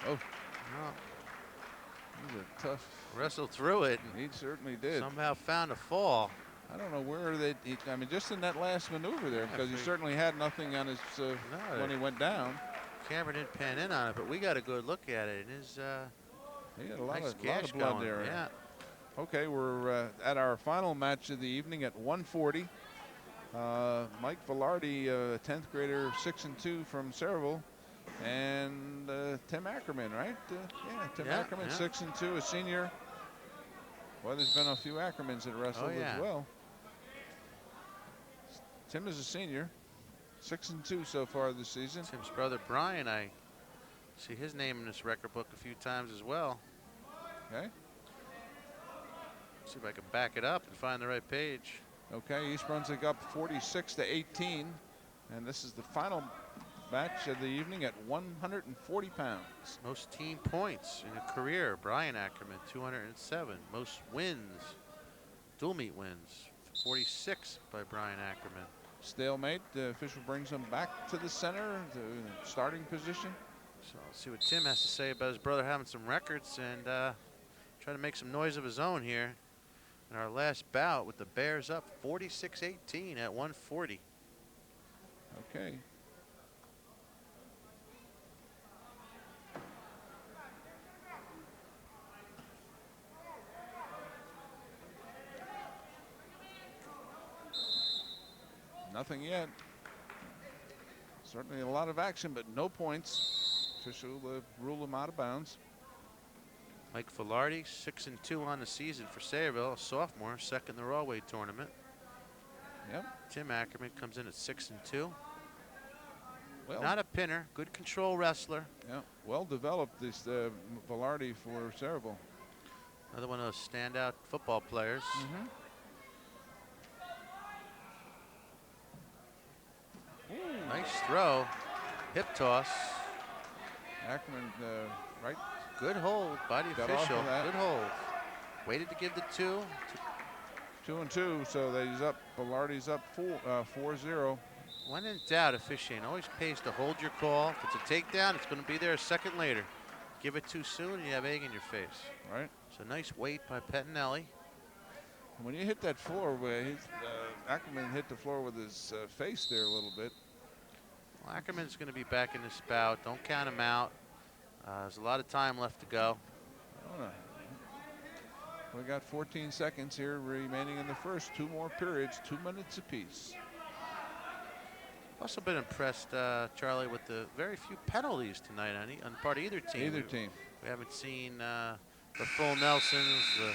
Oh, Oh, he's a tough. wrestled through it. And He certainly did. somehow found a fall. I don't know where they. I mean, just in that last maneuver there, because he certainly had nothing on his when he went down. Camera didn't pan in on it, but we got a good look at it. It is He had a lot nice of gash blood going. there. Yeah. Okay, we're at our final match of the evening at 1:40. Mike Velarde, 10th grader, 6'2" from Sayreville, and Tim Ackerman, right? Yeah, Tim Ackerman, 6'2", a senior. Well, there's been a few Ackermans that wrestled as well. Tim is a senior, 6'2" so far this season. Tim's brother Brian, I see his name in this record book a few times as well. Okay. See if I can back it up and find the right page. Okay, East Brunswick up 46-18, and this is the final match of the evening at 140 pounds. Most team points in a career, Brian Ackerman, 207. Most wins, dual meet wins, 46 by Brian Ackerman. Stalemate, the official brings him back to the center, the starting position. So let's see what Tim has to say about his brother having some records and try to make some noise of his own here. In our last bout with the Bears up 46-18 at 140. Okay. Nothing yet. Certainly a lot of action, but no points. Official rule him out of bounds. Mike Velarde, 6-2 on the season for Sayreville, a sophomore, second in the Rawway tournament. Yep. Tim Ackerman comes in at 6-2. Well, Not a pinner, good control wrestler. yeah, well developed, this Velarde for Sayreville. Another one of those standout football players. Nice throw, hip toss. Ackerman, right. Good hold by the Got off official. of that. Good hold. Waited to give the 2. 2-2, so he's up. Velarde's up 4-0. When in doubt, officiating always pays to hold your call. If it's a takedown, it's going to be there a second later. Give it too soon, and you have egg in your face. Right. So nice weight by Pettinelli. When you hit that floor, Ackerman hit the floor with his face there a little bit. Well, Ackerman's going to be back in this bout. Don't count him out. There's a lot of time left to go. We got 14 seconds here remaining in the first. 2 more periods, 2 minutes apiece. Also been impressed, Charlie, with the very few penalties tonight on the part of either team. Either team. We haven't seen the full Nelsons, the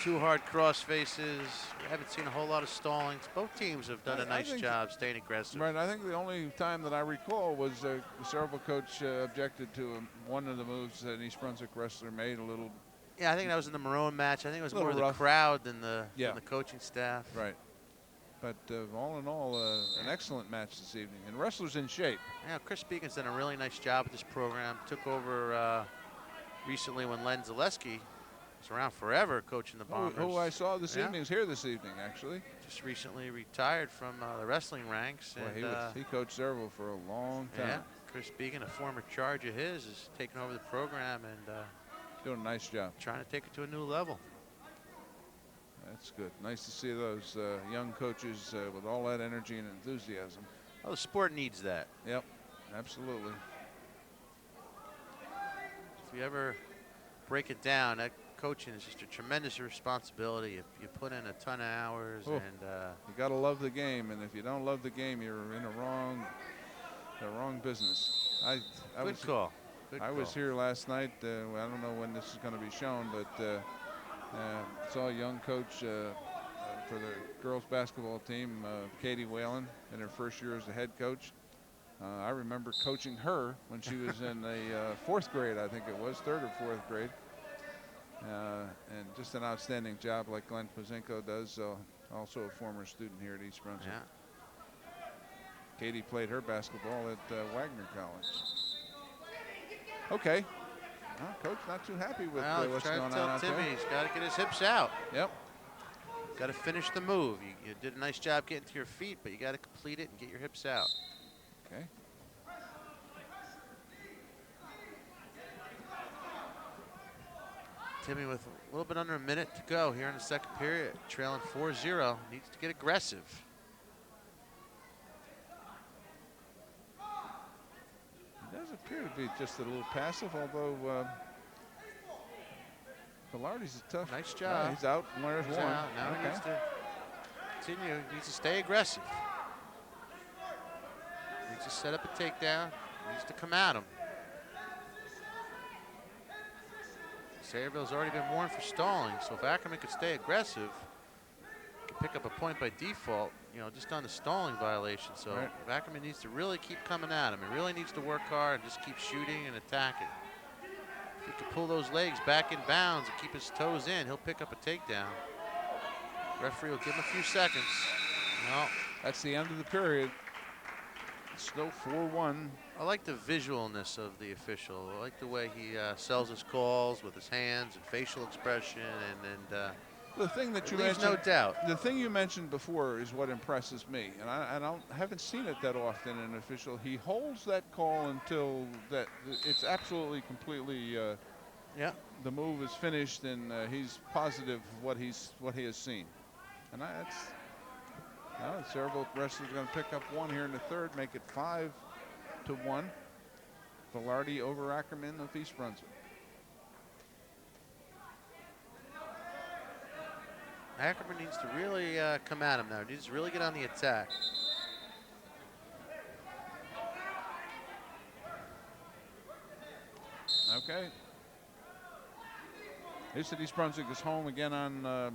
2 hard cross faces. We haven't seen a whole lot of stallings. Both teams have done a nice job staying aggressive. Right, I think the only time that I recall was the Sayreville coach objected to one of the moves that an East Brunswick wrestler made a little. Yeah, I think that was in the Marone match. I think it was more the rough. crowd than the coaching staff. Right. But all in all, an excellent match this evening. And wrestlers in shape. Yeah, Chris Beacon's done a really nice job with this program. Took over recently when Len Zaleski was around forever coaching the Bombers. Who I saw this evening, is here this evening, actually. Just recently retired from the wrestling ranks. Boy, And, he coached Sayreville for a long time. yeah, Chris Beacon, a former charge of his, is taking over the program and doing a nice job. trying to take it to a new level. That's good. Nice to see those young coaches with all that energy and enthusiasm. Well, the sport needs that. Yep, absolutely. If you ever break it down, that coaching is just a tremendous responsibility. You put in a ton of hours, and You got to love the game, and if you don't love the game, you're in the wrong business. I good call. I was here last night. I don't know when this is going to be shown, but saw a young coach for the girls basketball team, Katie Whalen, in her first year as a head coach. I remember coaching her when she was in the 4th grade, I think it was, 3rd or 4th grade. And just an outstanding job like Glenn Pozinko does, also a former student here at East Brunswick. Yeah. Katie played her basketball at Wagner College. Okay, Well, Coach not too happy with Well, what's trying going to on tell out Timmy there. he's got to get his hips out. Yep. Got to finish the move. You did a nice job getting to your feet, but you got to complete it and get your hips out. Okay. Timmy with a little bit under a minute to go here in the second period, trailing 4-0, needs to get aggressive. He does appear to be just a little passive, although Velarde's a tough. Nice job. He's out, and there's He's one. out. Now he needs to continue. He needs to stay aggressive. Needs to set up a takedown. Needs to come at him. Sayreville's already been warned for stalling, so if Ackerman could stay aggressive, could pick up a point by default, you know, just on the stalling violation. So Right. Ackerman needs to really keep coming at him. He really needs to work hard and just keep shooting and attacking. If he can pull those legs back in bounds and keep his toes in, he'll pick up a takedown. Referee will give him a few seconds. No. That's the end of the period. It's still 4-1. I like the visualness of the official. I like the way he sells his calls with his hands and facial expression, and The thing that you leaves mentioned, no doubt. the thing you mentioned before is what impresses me, and I haven't seen it that often in an official. He holds that call until that it's absolutely completely. Yeah. The move is finished, and he's positive what he has seen, and that's. Well, the Sayreville wrestlers are going to pick up one here in the third, make it 5-1. Velarde over Ackerman of East Brunswick. Ackerman needs to really come at him now. He needs to really get on the attack. Okay. They said East Brunswick is home again on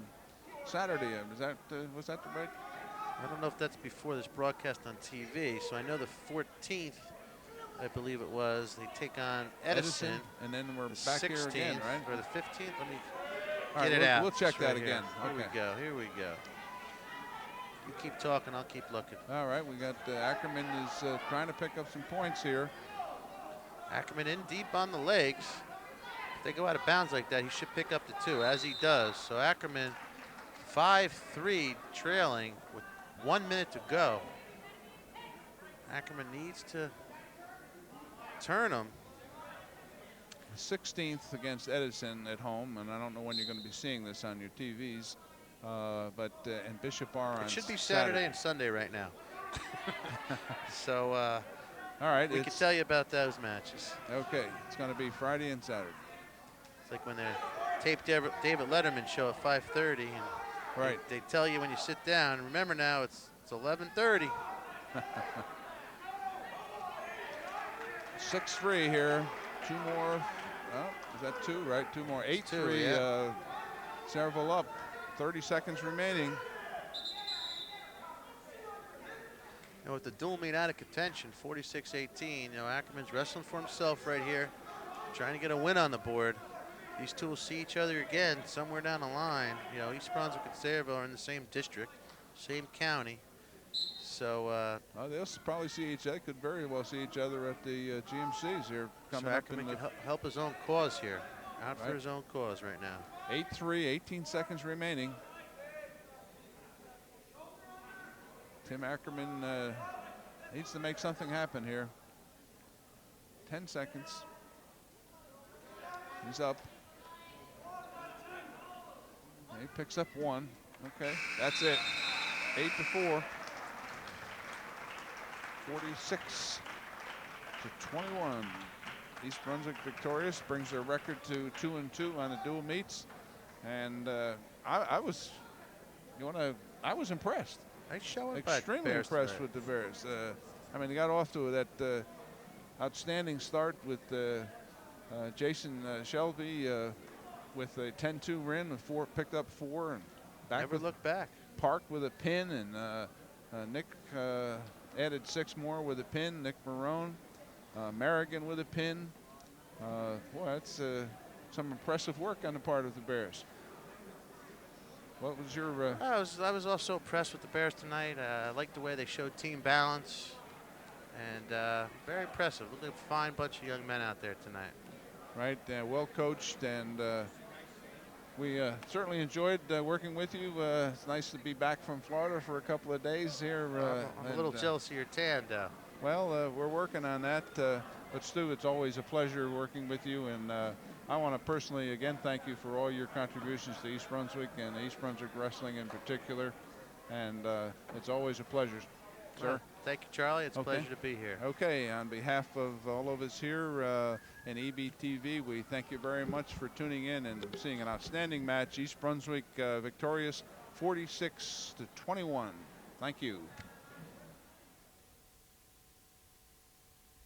Saturday. Was that the right? I don't know if that's before this broadcast on TV. So I know the 14th, I believe it was, they take on Edison. And then we're The back 16th here again, right? or the 15th. Let me All get right, it we'll, out. We'll check It's that right again. Here Okay. we go. Here we go. You keep talking. I'll keep looking. All right, we got Ackerman is trying to pick up some points here. Ackerman in deep on the legs. If they go out of bounds like that, he should pick up the 2, as he does. So Ackerman 5-3 trailing with 1 minute to go. Ackerman needs to turn him. 16th against Edison at home, and I don't know when you're going to be seeing this on your TVs, and Bishop are on It should be Saturday and Sunday right now. So all right, we can tell you about those matches. Okay, it's going to be Friday and Saturday. It's like when they tape David Letterman show at 5:30, and Right. they tell you when you sit down. Remember now, it's 11:30. 6-3 here. 2 more. Oh, is that 2? Right, 2 more. 8-3. yeah. Sayreville up. 30 seconds remaining. You know, with the dual meet out of contention, 46-18. You know, Ackerman's wrestling for himself right here, trying to get a win on the board. These two will see each other again somewhere down the line. You know, East Brunswick and Sayreville are in the same district, same county. So They'll probably see each other. Could very well see each other at the GMCs here coming up in Ackerman the can help his own cause here. Out Right. for his own cause right now. 8-3, 18 seconds remaining. Tim Ackerman needs to make something happen here. 10 seconds. He's up. He picks up 1. Okay, that's it. 8-4. 46-21. East Brunswick victorious, brings their record to 2-2 on the dual meets, and I was impressed. Nice showing by the Extremely Bears impressed tonight. with the Bears. I mean, they got off to that outstanding start with Jason Shelby with a 10-2 win, with picked up 4, and back Never with look back. Park with a pin, and Nick added 6 more with a pin. Nick Marone, Merrigan with a pin. Boy, that's some impressive work on the part of the Bears. What was your? I was also impressed with the Bears tonight. I liked the way they showed team balance, and very impressive. Look at a fine bunch of young men out there tonight. right? Well coached, and we certainly enjoyed working with you. It's nice to be back from Florida for a couple of days here. I'm a little jealous of your tan, though. Well, we're working on that. But Stu, it's always a pleasure working with you, and I want to personally again thank you for all your contributions to East Brunswick and East Brunswick wrestling in particular. And it's always a pleasure, sir. Well, thank you, Charlie. It's a pleasure to be here. Okay, on behalf of all of us here in EBTV, we thank you very much for tuning in and seeing an outstanding match. East Brunswick victorious 46-21. Thank you.